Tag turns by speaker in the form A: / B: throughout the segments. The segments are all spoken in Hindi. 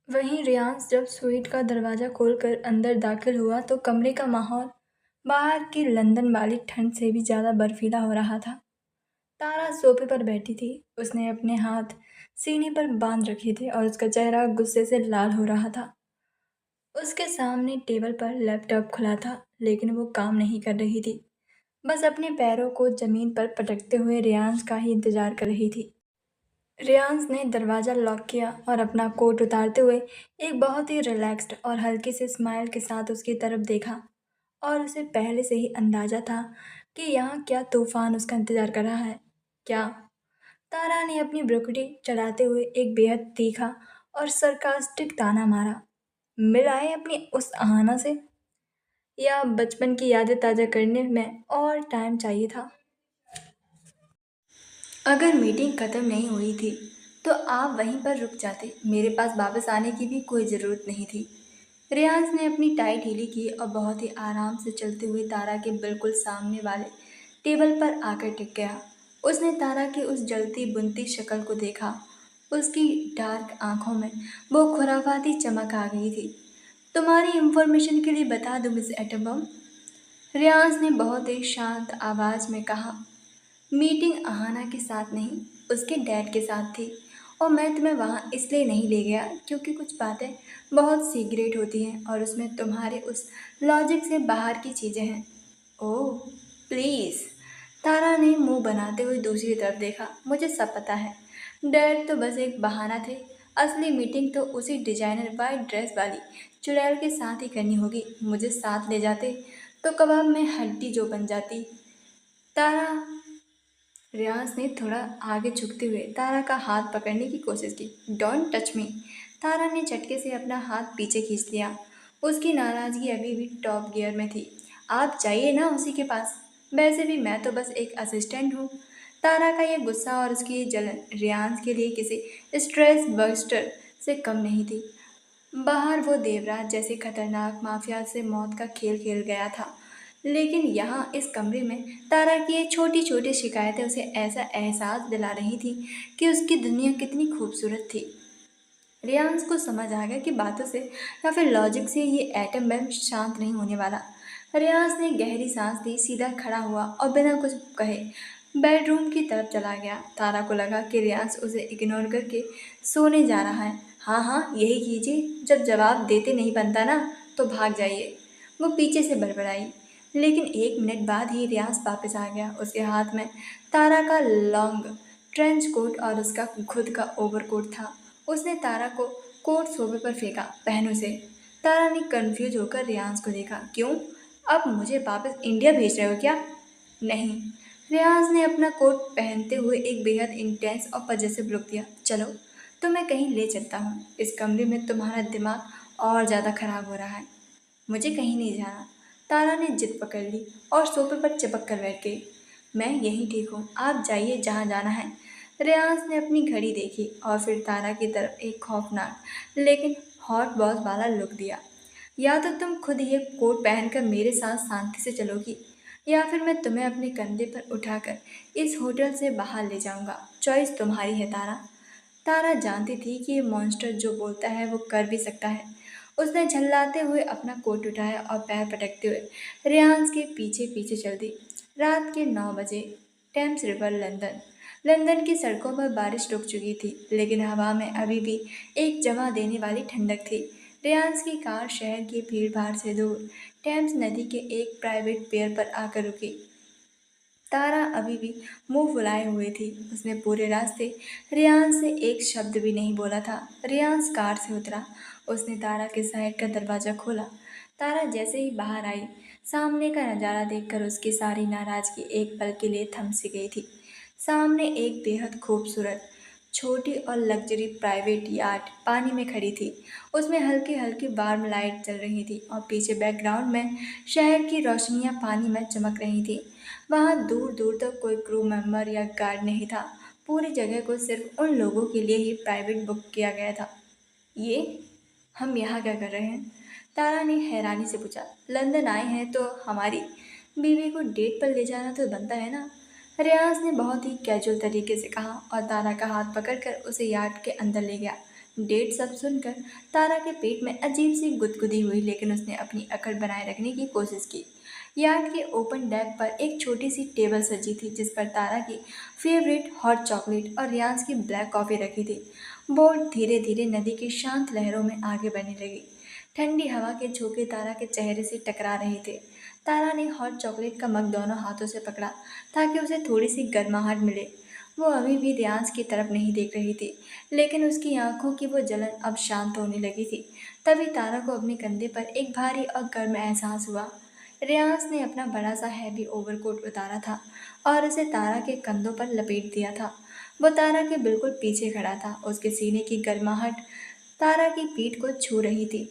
A: वहीं रियांस जब स्वीट का दरवाज़ा खोलकर अंदर दाखिल हुआ तो कमरे का माहौल बाहर की लंदन वाली ठंड से भी ज़्यादा बर्फीला हो रहा था। तारा सोफे पर बैठी थी। उसने अपने हाथ सीने पर बांध रखे थे और उसका चेहरा गुस्से से लाल हो रहा था। उसके सामने टेबल पर लैपटॉप खुला था, लेकिन वो काम नहीं कर रही थी। बस अपने पैरों को जमीन पर पटकते हुए रियांस का ही इंतजार कर रही थी। रियांस ने दरवाज़ा लॉक किया और अपना कोट उतारते हुए एक बहुत ही रिलैक्स्ड और हल्के से स्माइल के साथ उसकी तरफ देखा। और उसे पहले से ही अंदाजा था कि यहाँ क्या तूफान उसका इंतजार कर रहा है। क्या? तारा ने अपनी ब्रुकटी चलाते हुए एक बेहद तीखा और सरकास्टिक ताना मारा। मिल आए अपनी उस आहाना से, या बचपन की यादें ताज़ा करने में और टाइम चाहिए था? अगर मीटिंग ख़त्म नहीं हुई थी तो आप वहीं पर रुक जाते। मेरे पास वापस आने की भी कोई ज़रूरत नहीं थी। रियांस ने अपनी टाई ढीली की और बहुत ही आराम से चलते हुए तारा के बिल्कुल सामने वाले टेबल पर आकर टिक गया। उसने तारा की उस जलती बुनती शक्ल को देखा। उसकी डार्क आंखों में वो खुराफाती चमक आ गई थी। तुम्हारी इंफॉर्मेशन के लिए बता दूं मिस एटम, रियांस ने बहुत ही शांत आवाज में कहा। मीटिंग अहाना के साथ नहीं, उसके डैड के साथ थी। और मैं तुम्हें वहाँ इसलिए नहीं ले गया क्योंकि कुछ बातें बहुत सीक्रेट होती हैं और उसमें तुम्हारे उस लॉजिक से बाहर की चीज़ें हैं। ओह प्लीज़। तारा ने मुंह बनाते हुए दूसरी तरफ देखा। मुझे सब पता है। डैड तो बस एक बहाना थे। असली मीटिंग तो उसी डिजाइनर वाइट ड्रेस वाली चुड़ैल के साथ ही करनी होगी। मुझे साथ ले जाते तो कबाब में हड्डी जो बन जाती। तारा रियाज ने थोड़ा आगे झुकते हुए तारा का हाथ पकड़ने की कोशिश की। Don't touch me. तारा ने झटके से अपना हाथ पीछे खींच लिया। उसकी नाराजगी अभी भी टॉप गियर में थी। आप जाइए ना उसी के पास। वैसे भी मैं तो बस एक असिस्टेंट हूँ। तारा का यह गुस्सा और उसकी ये जलन रियांस के लिए किसी स्ट्रेस बस्टर से कम नहीं थी। बाहर वो देवराज जैसे खतरनाक माफिया से मौत का खेल खेल गया था, लेकिन यहाँ इस कमरे में तारा की ये छोटी छोटी शिकायतें उसे ऐसा एहसास दिला रही थी कि उसकी दुनिया कितनी खूबसूरत थी। रियांस को समझ आ गया कि बातों से या फिर लॉजिक से ये एटम बम शांत नहीं होने वाला। रियांस ने गहरी सांस ली, सीधा खड़ा हुआ और बिना कुछ कहे बेडरूम की तरफ चला गया। तारा को लगा कि रियांस उसे इग्नोर करके सोने जा रहा है। हाँ हाँ, यही कीजिए। जब जवाब देते नहीं बनता ना तो भाग जाइए, वो पीछे से बड़बड़ाई। लेकिन 1 मिनट बाद ही रियांस वापस आ गया। उसके हाथ में तारा का लॉन्ग ट्रेंच कोट और उसका खुद का ओवरकोट था। उसने तारा को कोट सोफे पर फेंका। पहनो से। तारा ने कंफ्यूज होकर रियांस को देखा। क्यों? अब मुझे वापस इंडिया भेज रहे हो क्या? नहीं। रियांस ने अपना कोट पहनते हुए एक बेहद इंटेंस और पजेसिव लुक दिया। चलो, तो मैं कहीं ले चलता हूँ। इस कमरे में तुम्हारा दिमाग और ज़्यादा खराब हो रहा है। मुझे कहीं नहीं जाना। तारा ने जिद पकड़ ली और सोफे पर चिपक कर बैठ गई। मैं यहीं ठीक हूँ, आप जाइए जहाँ जाना है। रेयांस ने अपनी घड़ी देखी और फिर तारा की तरफ एक खौफनाक लेकिन हॉट बॉस वाला लुक दिया। या तो तुम खुद ये कोट पहनकर मेरे साथ शांति से चलोगी, या फिर मैं तुम्हें अपने कंधे पर उठाकर इस होटल से बाहर ले जाऊंगा। चॉइस तुम्हारी है तारा। तारा जानती थी कि ये मॉन्स्टर जो बोलता है वो कर भी सकता है। उसने झल्लाते हुए अपना कोट उठाया और पैर पटकते हुए रेयांस के पीछे पीछे चल दी। रात के 9 बजे, टेम्स रिवर, लंदन। लंदन की सड़कों पर बारिश रुक चुकी थी, लेकिन हवा में अभी भी एक जमा देने वाली ठंडक थी। रेयांस की कार शहर की भीड़ भाड़ से दूर टेम्स नदी के एक प्राइवेट पियर पर आकर रुकी। तारा अभी भी मुंह फुलाए हुए थी। उसने पूरे रास्ते रियांस से एक शब्द भी नहीं बोला था। रियांस कार से उतरा। उसने तारा के साइड का दरवाज़ा खोला। तारा जैसे ही बाहर आई, सामने का नज़ारा देखकर उसकी सारी नाराज़गी एक पल के लिए थम सी गई थी। सामने एक बेहद खूबसूरत छोटी और लग्जरी प्राइवेट याट पानी में खड़ी थी। उसमें हल्की हल्की वार्म लाइट चल रही थी और पीछे बैकग्राउंड में शहर की रोशनियां पानी में चमक रही थी। वहाँ दूर दूर तक कोई क्रू मेंबर या गार्ड नहीं था। पूरी जगह को सिर्फ उन लोगों के लिए ही प्राइवेट बुक किया गया था। ये हम यहाँ क्या कर रहे हैं? तारा ने हैरानी से पूछा। लंदन आए हैं तो हमारी बीवी को डेट पर ले जाना तो बनता है ना, रियाज ने बहुत ही कैजुअल तरीके से कहा और तारा का हाथ पकड़कर उसे यार्ड के अंदर ले गया। डेट सब सुनकर तारा के पेट में अजीब सी गुदगुदी हुई, लेकिन उसने अपनी अकड़ बनाए रखने की कोशिश की। यार्ड के ओपन डेक पर एक छोटी सी टेबल सजी थी, जिस पर तारा की फेवरेट हॉट चॉकलेट और रियांस की ब्लैक कॉफ़ी रखी थी। बोट धीरे धीरे नदी की शांत लहरों में आगे बढ़ने लगी। ठंडी हवा के झोंके तारा के चेहरे से टकरा रहे थे। तारा ने हॉट चॉकलेट का मग दोनों हाथों से पकड़ा ताकि उसे थोड़ी सी गर्माहट मिले। वो अभी भी रियांस की तरफ नहीं देख रही थी, लेकिन उसकी आंखों की वो जलन अब शांत होने लगी थी। तभी तारा को अपने कंधे पर एक भारी और गर्म एहसास हुआ। रियांस ने अपना बड़ा सा हैवी ओवरकोट उतारा था और उसे तारा के कंधों पर लपेट दिया था। वो तारा के बिल्कुल पीछे खड़ा था। उसके सीने की गर्माहट तारा की पीठ को छू रही थी।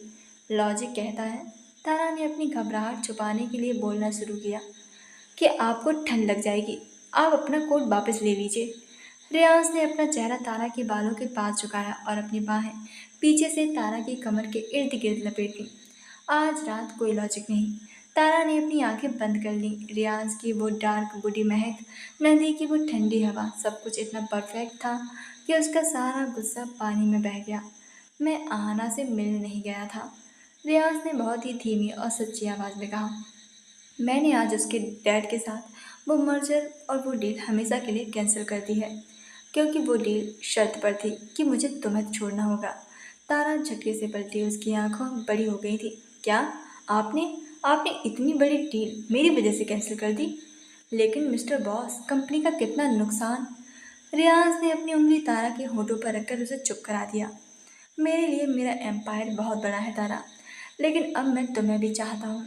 A: लॉजिक कहता है, तारा ने अपनी घबराहट छुपाने के लिए बोलना शुरू किया, कि आपको ठंड लग जाएगी। आप अपना कोट वापस ले लीजिए। रियाज ने अपना चेहरा तारा के बालों के पास झुकाया और अपनी बाहें पीछे से तारा की कमर के इर्द गिर्द लपेट ली। आज रात कोई लॉजिक नहीं। तारा ने अपनी आंखें बंद कर ली। रियाज की वो डार्क बूढ़ी महक, नदी की वो ठंडी हवा, सब कुछ इतना परफेक्ट था कि उसका सारा गुस्सा पानी में बह गया। मैं आहना से मिलने नहीं गया था, रियाज ने बहुत ही धीमी और सच्ची आवाज़ में कहा। मैंने आज उसके डैड के साथ वो मर्जर और वो डील हमेशा के लिए कैंसिल कर दी है, क्योंकि वो डील शर्त पर थी कि मुझे तुम्हें छोड़ना होगा। तारा झटके से पलटी, उसकी आंखों बड़ी हो गई थी। क्या? आपने आपने इतनी बड़ी डील मेरी वजह से कैंसिल कर दी? लेकिन मिस्टर बॉस, कंपनी का कितना नुकसान। रियाज ने अपनी उंगली तारा के होठों पर रखकर उसे चुप करा दिया। मेरे लिए मेरा एम्पायर बहुत बड़ा है तारा, लेकिन अब मैं तुम्हें भी चाहता हूँ।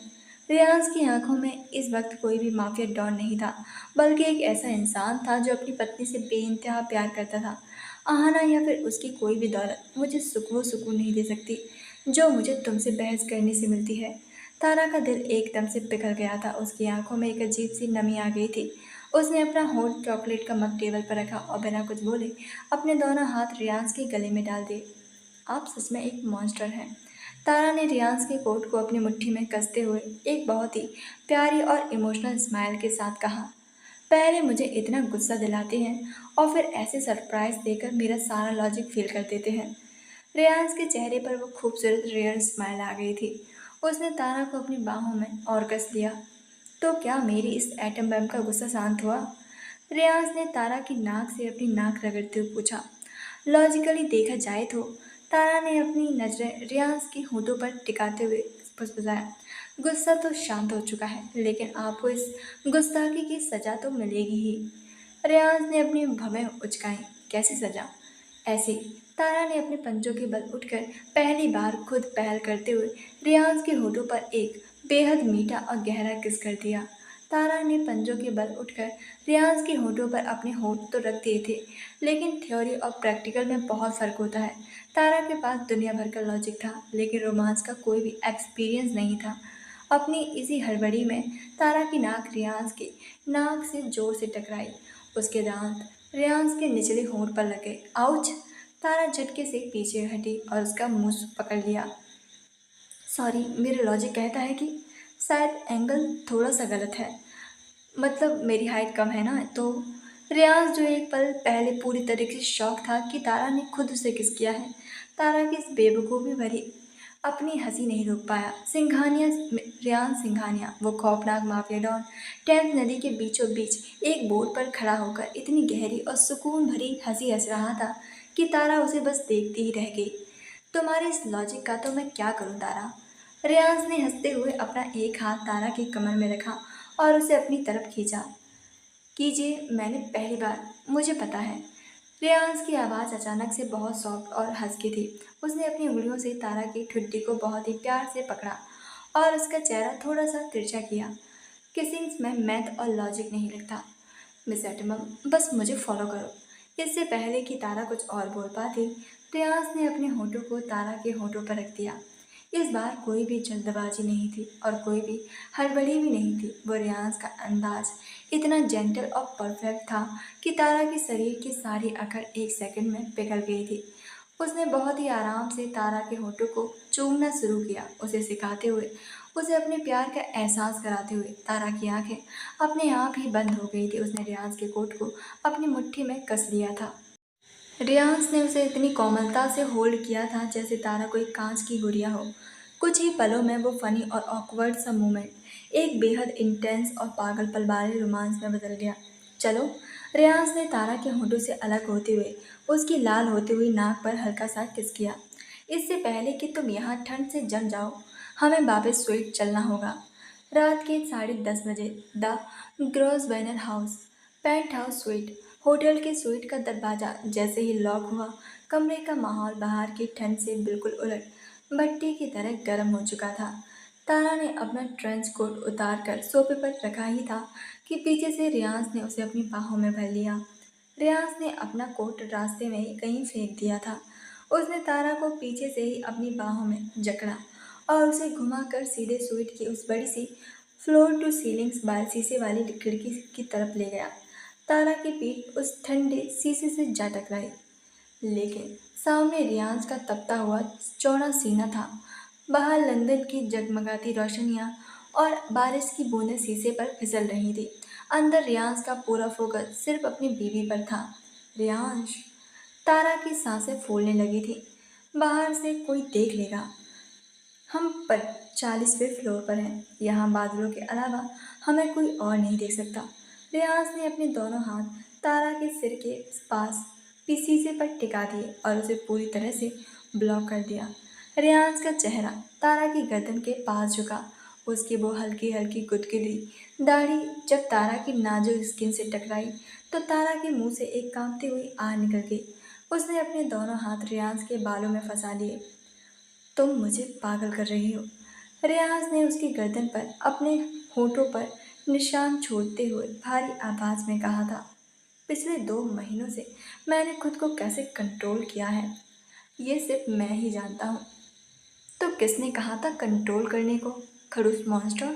A: रियाज की आंखों में इस वक्त कोई भी माफिया डॉन नहीं था, बल्कि एक ऐसा इंसान था जो अपनी पत्नी से बेइंतहा प्यार करता था। आहना या फिर उसकी कोई भी दौलत मुझे वो सुकून नहीं दे सकती जो मुझे तुमसे बहस करने से मिलती है। तारा का दिल एकदम से पिघल गया था। उसकी आंखों में एक अजीब सी नमी आ गई थी। उसने अपना होठ चॉकलेट का मग टेबल पर रखा और बिना कुछ बोले अपने दोनों हाथ रियाज के गले में डाल दिए। आप सच में एक मॉन्स्टर हैं। तारा ने रियांस के कोट को अपनी मुट्ठी में कसते हुए एक बहुत ही प्यारी और इमोशनल स्माइल के साथ कहा। पहले मुझे इतना गुस्सा दिलाते हैं और फिर ऐसे सरप्राइज देकर मेरा सारा लॉजिक फेल कर देते हैं। रियांस के चेहरे पर वो खूबसूरत रेयर स्माइल आ गई थी। उसने तारा को अपनी बाहों में और कस लिया। तो क्या मेरी इस एटम बम का गुस्सा शांत हुआ? रियांस ने तारा की नाक से अपनी नाक रगड़ते हुए पूछा। लॉजिकली देखा जाए तो, तारा ने अपनी नजरें रियाज के होठों पर टिकाते हुए फुसफुसाया। गुस्सा तो शांत हो चुका है, लेकिन आपको इस गुस्ताखी की सजा तो मिलेगी ही। रियाज ने अपनी भवें उचकाई। कैसी सजा? ऐसे। तारा ने अपने पंजों के बल उठकर पहली बार खुद पहल करते हुए रियाज के होठों पर एक बेहद मीठा और गहरा किस कर दिया। तारा ने पंजों के बल उठकर रियाज के होठों पर अपने होठ तो रख दिए थे, लेकिन थ्योरी और प्रैक्टिकल में बहुत फ़र्क होता है। तारा के पास दुनिया भर का लॉजिक था, लेकिन रोमांस का कोई भी एक्सपीरियंस नहीं था। अपनी इसी हड़बड़ी में तारा की नाक रियाज की नाक से जोर से टकराई। उसके दांत रियाज के निचले होंठ पर लगे। आउच! तारा झटके से पीछे हटी और उसका मुंह पकड़ लिया। सॉरी, मेरा लॉजिक कहता है कि शायद एंगल थोड़ा सा गलत है। मतलब मेरी हाइट कम है ना, तो रियाज, जो एक पल पहले पूरी तरीके से शॉक था कि तारा ने खुद उसे किस किया है, तारा की इस बेवकूफ़ी भरी अपनी हंसी नहीं रोक पाया। सिंघानिया, रियाज सिंघानिया, वो खौफनाक माफिया डॉन, टेम्स नदी के बीचों बीच एक बोट पर खड़ा होकर इतनी गहरी और सुकून भरी हंसी हंस रहा था कि तारा उसे बस देखती ही रह गई। तुम्हारे इस लॉजिक का तो मैं क्या करूं तारा? रियाज ने हंसते हुए अपना एक हाथ तारा की कमर में रखा और उसे अपनी तरफ खींचा। कीजिए, मैंने पहली बार, मुझे पता है। रियाज की आवाज़ अचानक से बहुत सॉफ्ट और हल्की थी। उसने अपनी उंगलियों से तारा की ठुड्डी को बहुत ही प्यार से पकड़ा और उसका चेहरा थोड़ा सा तिरछा किया। किसिंग में मैथ और लॉजिक नहीं लगता मिस एटमम, बस मुझे फॉलो करो। इससे पहले कि तारा कुछ और बोल पाती, रियाज ने अपने होठों को तारा के होठों पर रख दिया। इस बार कोई भी जल्दबाजी नहीं थी और कोई भी हड़बड़ी भी नहीं थी। वो रियाज का अंदाज इतना जेंटल और परफेक्ट था कि तारा के शरीर की सारी अकड़ एक सेकंड में पिघल गई थी। उसने बहुत ही आराम से तारा के होठों को चूमना शुरू किया, उसे सिखाते हुए, उसे अपने प्यार का एहसास कराते हुए। तारा की आंखें अपने आप ही बंद हो गई थी। उसने रियाज के कोट को अपनी मुट्ठी में कस लिया था। रियांश ने उसे इतनी कोमलता से होल्ड किया था जैसे तारा कोई कांच की गुड़िया हो। कुछ ही पलों में वो फनी और ऑकवर्ड सा मोमेंट एक बेहद इंटेंस और पागलपन वाले रोमांस में बदल गया। चलो, रियांश ने तारा के होंठों से अलग होते हुए उसकी लाल होती हुई नाक पर हल्का सा किस किया। इससे पहले कि तुम यहाँ ठंड से जम जाओ, हमें वापस स्वीट चलना होगा। रात के 10:30 बजे the Grosvenor house, penthouse suite, hotel के स्वीट का दरवाजा जैसे ही लॉक हुआ, कमरे का माहौल बाहर की ठंड से बिल्कुल उलट भट्टी की तरह गर्म हो चुका था। तारा ने अपना ट्रेंच कोट उतार कर सोफे पर रखा ही था कि पीछे से रियांश ने उसे अपनी बाहों में भर लिया। रियांश ने अपना कोट रास्ते में ही कहीं फेंक दिया था। उसने तारा को पीछे से ही अपनी बाहों में जकड़ा और उसे घुमाकर सीधे स्वीट की उस बड़ी सी फ्लोर टू सीलिंग्स बार शीशे वाली खिड़की की तरफ ले गया। तारा की पीठ उस ठंडे शीशे से जा टकराई, लेकिन सामने रियांश का तपता हुआ चौड़ा सीना था। बाहर लंदन की जगमगाती रोशनियां और बारिश की बूंदें शीशे पर फिसल रही थी। अंदर रियांश का पूरा फोकस सिर्फ अपनी बीवी पर था। रियांश, तारा की सांसें फूलने लगी थी। बाहर से कोई देख लेगा। हम पर 40वें फ्लोर पर हैं। यहाँ बादलों के अलावा हमें कोई और नहीं देख सकता। रियाज ने अपने दोनों हाथ तारा के सिर के पास शीशे पर टिका दिए और उसे पूरी तरह से ब्लॉक कर दिया। रियाज का चेहरा तारा की गर्दन के पास झुका। उसकी वो हल्की हल्की गुदगुदी दाढ़ी जब तारा की नाजुक स्किन से टकराई तो तारा के मुंह से एक कांपती हुई आह निकल गई। उसने अपने दोनों हाथ रियाज के बालों में फंसा लिए। तुम मुझे पागल कर रही हो, रियाज ने उसकी गर्दन पर अपने होठों पर निशान छोड़ते हुए भारी आवाज में कहा था। पिछले 2 महीनों से मैंने खुद को कैसे कंट्रोल किया है, ये सिर्फ मैं ही जानता हूँ। तो किसने कहा था कंट्रोल करने को, खड़ूस मॉन्स्टर?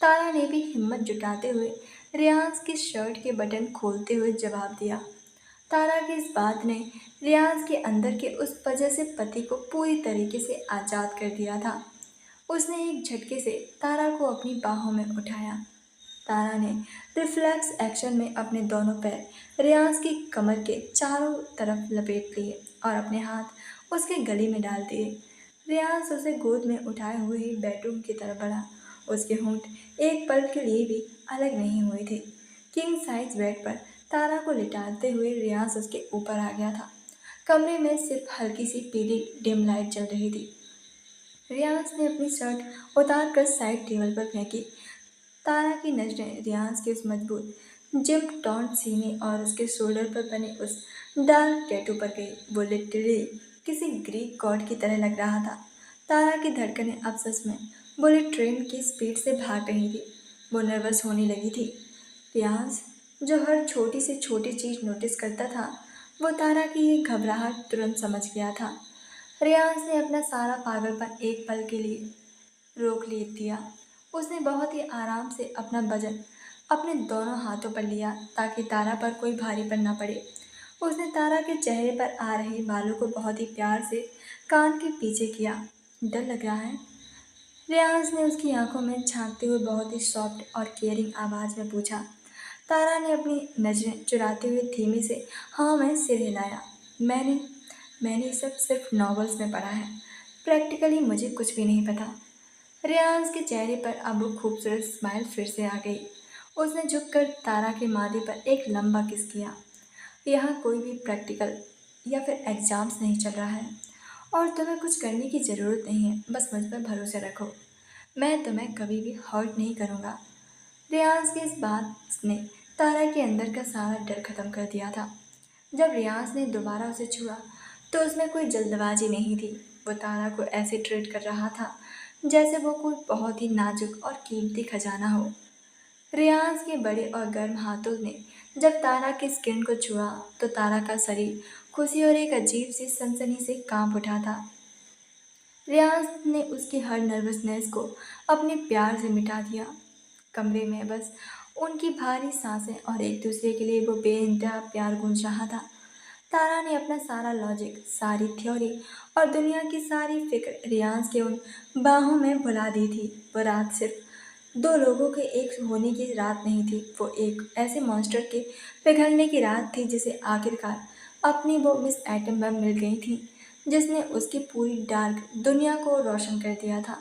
A: तारा ने भी हिम्मत जुटाते हुए रियाज की शर्ट के बटन खोलते हुए जवाब दिया। तारा की इस बात ने रियाज के अंदर के उस वजह से पति को पूरी तरीके से आज़ाद कर दिया था। उसने एक झटके से तारा को अपनी बाहों में उठाया। तारा ने रिफ्लेक्स एक्शन में अपने दोनों पैर रियाज की कमर के चारों तरफ लपेट लिए और अपने हाथ उसके गले में डाल दिए। रियाज उसे गोद में उठाए हुए ही बेडरूम की तरफ बढ़ा। उसके होंठ एक पल के लिए भी अलग नहीं हुए थे। किंग साइज बेड पर तारा को लिटाते हुए रियाज उसके ऊपर आ गया था। कमरे में सिर्फ हल्की सी पीली डिम लाइट जल रही थी। रियाज ने अपनी शर्ट उतार कर साइड टेबल पर फेंकी। तारा की नजरें रियाज के उस मजबूत जिम टॉन्ट सीने और उसके शोल्डर पर बने उस डार्क टैटू पर गई। वो लिटरली किसी ग्रीक गॉड की तरह लग रहा था। तारा की धड़कनें अब सच में बुलेट ट्रेन की स्पीड से भाग रही थी। वो नर्वस होने लगी थी। रियाज, जो हर छोटी से छोटी चीज नोटिस करता था, वो तारा की ये घबराहट तुरंत समझ गया था। रियाज ने अपना सारा पागलपन एक पल के लिए रोक ले दिया। उसने बहुत ही आराम से अपना वजन अपने दोनों हाथों पर लिया ताकि तारा पर कोई भारीपन न पड़े। उसने तारा के चेहरे पर आ रहे बालों को बहुत ही प्यार से कान के पीछे किया। डर लग रहा है? रियाज ने उसकी आंखों में झांकते हुए बहुत ही सॉफ्ट और केयरिंग आवाज में पूछा। तारा ने अपनी नजरें चुराते हुए धीमे से हाँ में सिर हिलाया। मैंने मैंने ये सब सिर्फ नॉवेल्स में पढ़ा है। प्रैक्टिकली मुझे कुछ भी नहीं पता। रियाज के चेहरे पर अब वो खूबसूरत स्माइल फिर से आ गई। उसने झुककर तारा के माथे पर एक लंबा किस किया। यहाँ कोई भी प्रैक्टिकल या फिर एग्जाम्स नहीं चल रहा है और तुम्हें कुछ करने की ज़रूरत नहीं है, बस मुझ पर भरोसा रखो। मैं तुम्हें कभी भी हर्ट नहीं करूँगा। रियाज की इस बात ने तारा के अंदर का सारा डर खत्म कर दिया था। जब रियाज ने दोबारा उसे छुआ तो उसमें कोई जल्दबाजी नहीं थी। वो तारा को ऐसे ट्रीट कर रहा था जैसे वो कोई बहुत ही नाजुक और कीमती खजाना हो। रियाज के बड़े और गर्म हाथों ने जब तारा की स्किन को छुआ तो तारा का शरीर खुशी और एक अजीब सी सनसनी से कांप उठा था। रियाज ने उसकी हर नर्वसनेस को अपने प्यार से मिटा दिया। कमरे में बस उनकी भारी सांसें और एक दूसरे के लिए वो बेइंतहा प्यार गूंज रहा था। तारा ने अपना सारा लॉजिक, सारी थ्योरी और दुनिया की सारी फिक्र रियाज के उन बाहों में भुला दी थी। वो रात सिर्फ 2 लोगों के एक होने की रात नहीं थी, वो एक ऐसे मॉन्स्टर के पिघलने की रात थी जिसे आखिरकार अपनी वो मिस एटम बम मिल गई थी जिसने उसकी पूरी डार्क दुनिया को रोशन कर दिया था।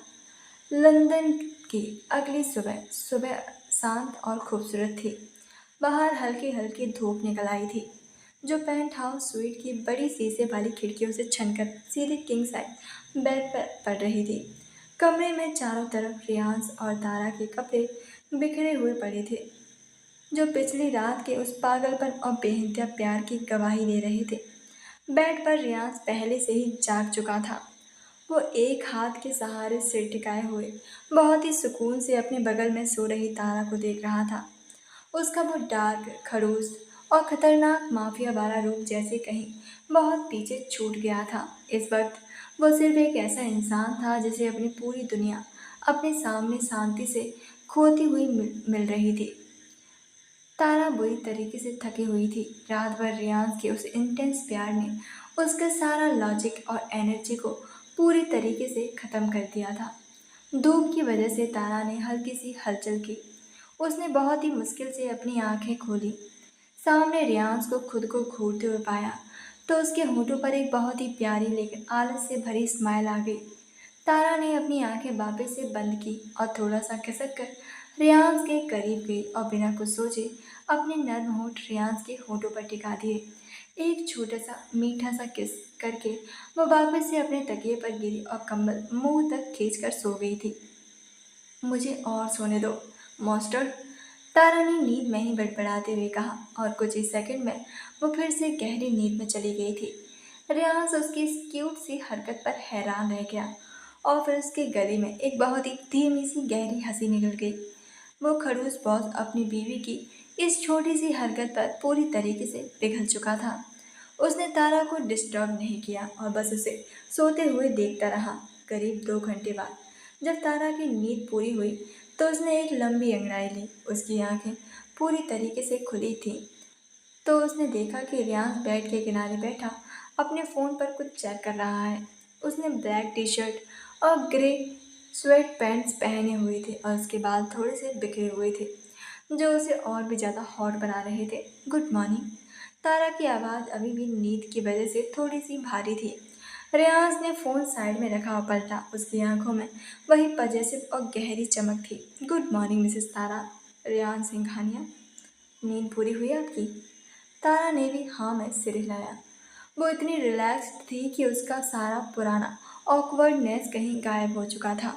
A: लंदन की अगली सुबह सुबह शांत और खूबसूरत थी। बाहर हल्की हल्की धूप निकल आई थी जो पेंट हाउस स्वीट की बड़ी शीशे वाली खिड़कियों से छनकर सीधे किंग साइज बेड पर पड़ रही थी। कमरे में चारों तरफ रियांस और तारा के कपड़े बिखरे हुए पड़े थे जो पिछली रात के उस पागलपन और बेहिंता प्यार की गवाही दे रहे थे। बेड पर रियांस पहले से ही जाग चुका था। वो एक हाथ के सहारे सिर टिकाए हुए बहुत ही सुकून से अपने बगल में सो रही तारा को देख रहा था। उसका वो डार्क खड़ूस और खतरनाक माफिया वाला रूप जैसे कहीं बहुत पीछे छूट गया था। इस वक्त वो सिर्फ एक ऐसा इंसान था जिसे अपनी पूरी दुनिया अपने सामने शांति से खोती हुई मिल रही थी। तारा बुरी तरीके से थकी हुई थी। रात भर रियाज के उस इंटेंस प्यार ने उसका सारा लॉजिक और एनर्जी को पूरी तरीके से ख़त्म कर दिया था। धूप की वजह से तारा ने हल्की सी हलचल की। उसने बहुत ही मुश्किल से अपनी आंखें खोली। सामने रियांस को खुद को घूरते हुए पाया तो उसके होठों पर एक बहुत ही प्यारी लेकिन आलस से भरी स्माइल आ गई। तारा ने अपनी आंखें वापस से बंद की और थोड़ा सा खिसक कर रियांस के करीब गई और बिना कुछ सोचे अपने नर्म होठ रियांस के होठों पर टिका दिए। एक छोटा सा मीठा सा किस करके वो वापस से अपने तकिए पर गिरी और कंबल मुंह तक खींच कर सो गई थी। मुझे और सोने दो मॉन्स्टर, तारा ने नींद में ही बड़बड़ाते हुए कहा और कुछ ही सेकंड में वो फिर से गहरी नींद में चली गई थी। रियाज उसकी इस क्यूट सी हरकत पर हैरान रह गया और फिर उसके गले में एक बहुत ही धीमी सी गहरी हंसी निकल गई। वो खड़ूस बॉस अपनी बीवी की इस छोटी सी हरकत पर पूरी तरीके से पिघल चुका था। उसने तारा को डिस्टर्ब नहीं किया और बस उसे सोते हुए देखता रहा। करीब 2 घंटे बाद जब तारा की नींद पूरी हुई तो उसने एक लंबी अंगड़ाई ली। उसकी आंखें पूरी तरीके से खुली थीं तो उसने देखा कि रियांश बेड के किनारे बैठा अपने फ़ोन पर कुछ चेक कर रहा है। उसने ब्लैक टी शर्ट और ग्रे स्वेट पैंट्स पहने हुए थे और उसके बाल थोड़े से बिखरे हुए थे जो उसे और भी ज़्यादा हॉट बना रहे थे। गुड मॉर्निंग, तारा की आवाज़ अभी भी नींद की वजह से थोड़ी सी भारी थी। रियांश ने फ़ोन साइड में रखा और पलटा। उसकी आंखों में वही पजेसिव और गहरी चमक थी। गुड मॉर्निंग मिसेस तारा, रियांश सिंघानिया, नींद पूरी हुई आपकी? तारा ने भी हाँ में सिर हिलाया। वो इतनी रिलैक्स्ड थी कि उसका सारा पुराना ऑकवर्डनेस कहीं गायब हो चुका था।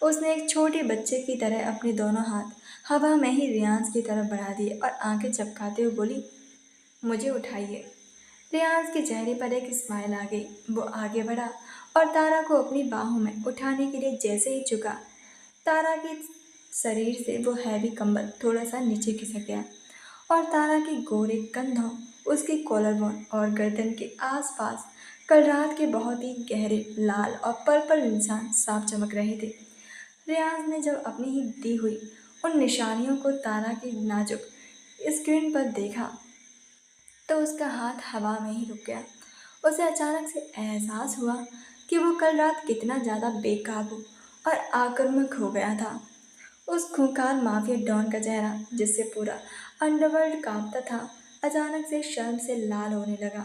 A: उसने एक छोटे बच्चे की तरह अपने दोनों हाथ हवा में ही रियांश की तरफ बढ़ा दिए और आंखें चपकाते हुए बोली, मुझे उठाइए। रियांश के चेहरे पर एक स्माइल आ गई। वो आगे बढ़ा और तारा को अपनी बाहों में उठाने के लिए जैसे ही झुका, तारा के शरीर से वो हैवी कंबल थोड़ा सा नीचे खिसक गया और तारा के गोरे कंधों, उसके कॉलर बोन और गर्दन के आसपास कल रात के बहुत ही गहरे लाल और पर्पल निशान साफ चमक रहे थे। रियाज ने जब अपनी ही दी हुई उन निशानियों को तारा की नाजुक स्क्रीन पर देखा तो उसका हाथ हवा में ही रुक गया। उसे अचानक से एहसास हुआ कि वो कल रात कितना ज़्यादा बेकाबू और आक्रामक हो गया था। उस खूंखार माफिया डॉन का चेहरा जिससे पूरा अंडरवर्ल्ड कांपता था अचानक से शर्म से लाल होने लगा।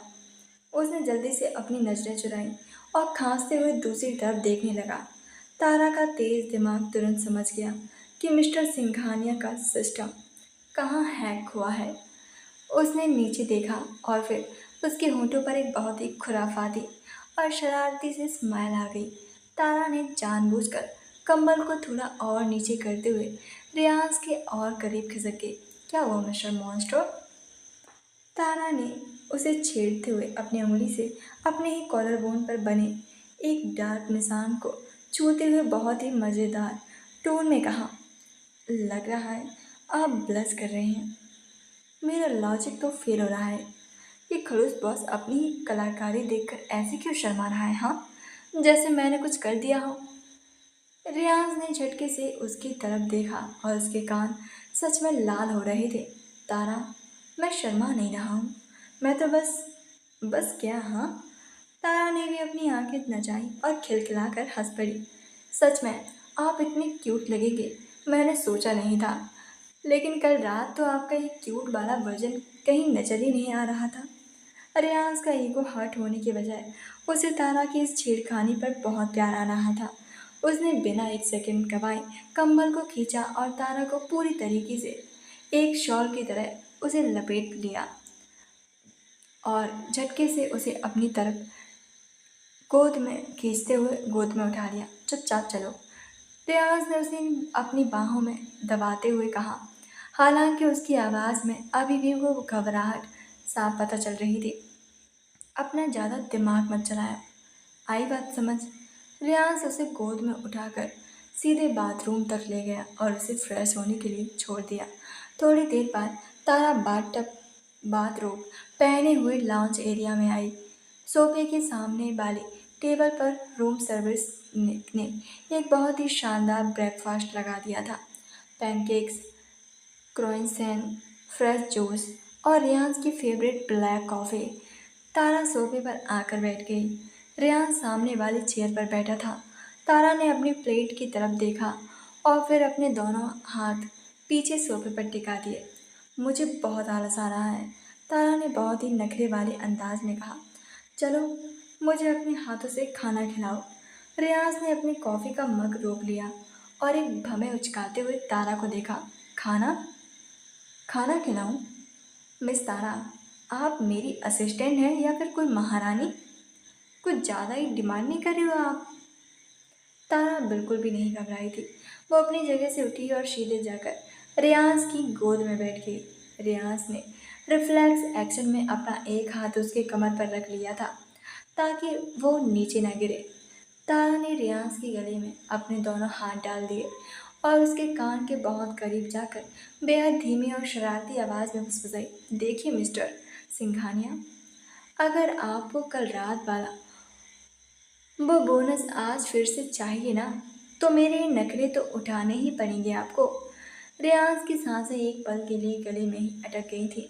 A: उसने जल्दी से अपनी नजरें चुराईं और खांसते हुए दूसरी तरफ देखने लगा। तारा का तेज दिमाग तुरंत समझ गया कि मिस्टर सिंघानिया का सिस्टम कहाँ हैक हुआ है। उसने नीचे देखा और फिर उसके होंठों पर एक बहुत ही खुराफाती और शरारती सी स्माइल आ गई। तारा ने जानबूझकर कंबल को थोड़ा और नीचे करते हुए रियाज के और करीब खिसक गई। क्या हुआ मिस्टर मॉन्स्टर? तारा ने उसे छेड़ते हुए अपनी उंगली से अपने ही कॉलर बोन पर बने एक डार्क निशान को छूते हुए बहुत ही मज़ेदार टोन में कहा, लग रहा है आप ब्लश कर रहे हैं। मेरा लॉजिक तो फेल हो रहा है। ये खड़ूस बॉस अपनी ही कलाकारी देखकर ऐसे क्यों शर्मा रहा है? हाँ, जैसे मैंने कुछ कर दिया हो। रियाज ने झटके से उसकी तरफ देखा और उसके कान सच में लाल हो रहे थे। तारा, मैं शर्मा नहीं रहा हूँ। मैं तो बस क्या? हाँ, तारा ने भी अपनी आंखें नचाई और खिलखिलाकर हंस पड़ी। सच में आप इतने क्यूट लगेंगे मैंने सोचा नहीं था। लेकिन कल रात तो आपका ये क्यूट वाला वर्जन कहीं नजर ही नहीं आ रहा था। रेयांश का ईगो हर्ट होने के बजाय उसे तारा की इस छेड़खानी पर बहुत प्यार आ रहा था। उसने बिना एक सेकंड गवाए कंबल को खींचा और तारा को पूरी तरीके से एक शॉल की तरह उसे लपेट लिया और झटके से उसे अपनी तरफ गोद में खींचते हुए गोद में उठा लिया। चुपचाप चलो, रियाज ने उसे अपनी बाहों में दबाते हुए कहा। हालांकि उसकी आवाज़ में अभी भी वो घबराहट साफ पता चल रही थी। अपना ज़्यादा दिमाग मत चलाया, आई बात समझ। रियाज उसे गोद में उठाकर सीधे बाथरूम तक ले गया और उसे फ्रेश होने के लिए छोड़ दिया। थोड़ी देर बाद तारा बाथरोब पहने हुए लाउंज एरिया में आई। सोफे के सामने वाले टेबल पर रूम सर्विस ने एक बहुत ही शानदार ब्रेकफास्ट लगा दिया था। पैनकेक्स, क्रोइसेंट, फ्रेश जूस और रियाज की फेवरेट ब्लैक कॉफ़ी। तारा सोफे पर आकर बैठ गई। रियाज सामने वाली चेयर पर बैठा था। तारा ने अपनी प्लेट की तरफ देखा और फिर अपने दोनों हाथ पीछे सोफे पर टिका दिए। मुझे बहुत आलस आ रहा है, तारा ने बहुत ही नखरे वाले अंदाज में कहा। चलो, मुझे अपने हाथों से खाना खिलाओ। रियाज ने अपनी कॉफ़ी का मग रोक लिया और एक भवें उचकाते हुए तारा को देखा। खाना? खाना खिलाऊं? मिस तारा, आप मेरी असिस्टेंट हैं या फिर कोई महारानी? कुछ ज़्यादा ही डिमांड नहीं कर रही हो आप? तारा बिल्कुल भी नहीं घबराई थी। वो अपनी जगह से उठी और सीधे जाकर रियाज की गोद में बैठ गई। रियाज ने रिफ्लेक्स एक्शन में अपना एक हाथ उसके कमर पर रख लिया था ताकि वो नीचे न गिरे। तारा ने रियाज के गले में अपने दोनों हाथ डाल दिए और उसके कान के बहुत करीब जाकर बेहद धीमी और शरारती आवाज़ में फुसफुसाई। देखिए मिस्टर सिंघानिया, अगर आपको कल रात वाला वो बोनस आज फिर से चाहिए ना, तो मेरे ये नखरे तो उठाने ही पड़ेंगे आपको। रियाज की सांसें एक पल के लिए गले में ही अटक गई थी।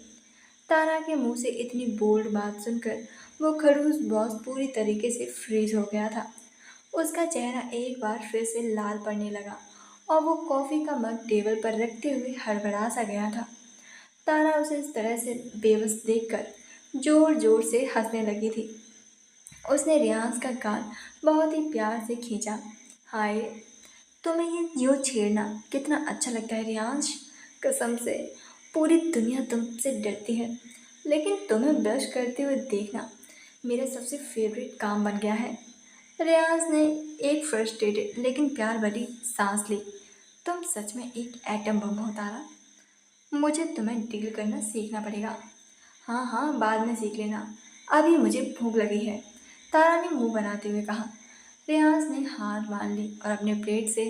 A: तारा के मुंह से इतनी बोल्ड बात सुनकर वो खड़ूस बॉस पूरी तरीके से फ्रीज हो गया था। उसका चेहरा एक बार फिर से लाल पड़ने लगा और वो कॉफ़ी का मग टेबल पर रखते हुए हड़बड़ा सा गया था। तारा उसे इस तरह से बेबस देखकर जोर जोर से हंसने लगी थी। उसने रियाज का गाल बहुत ही प्यार से खींचा। हाय, तुम्हें ये यूँ छेड़ना कितना अच्छा लगता है रियांश। कसम से पूरी दुनिया तुमसे डरती है, लेकिन तुम्हें ब्रश करते हुए देखना मेरा सबसे फेवरेट काम बन गया है। रियाज ने एक फ्रस्ट्रेटेड लेकिन प्यार भरी सांस ली। तुम सच में एक एटम बम हो तारा। मुझे तुम्हें डील करना सीखना पड़ेगा। हाँ हाँ, बाद में सीख लेना, अभी मुझे भूख लगी है, तारा ने मुंह बनाते हुए कहा। रियाज ने हार मान ली और अपने प्लेट से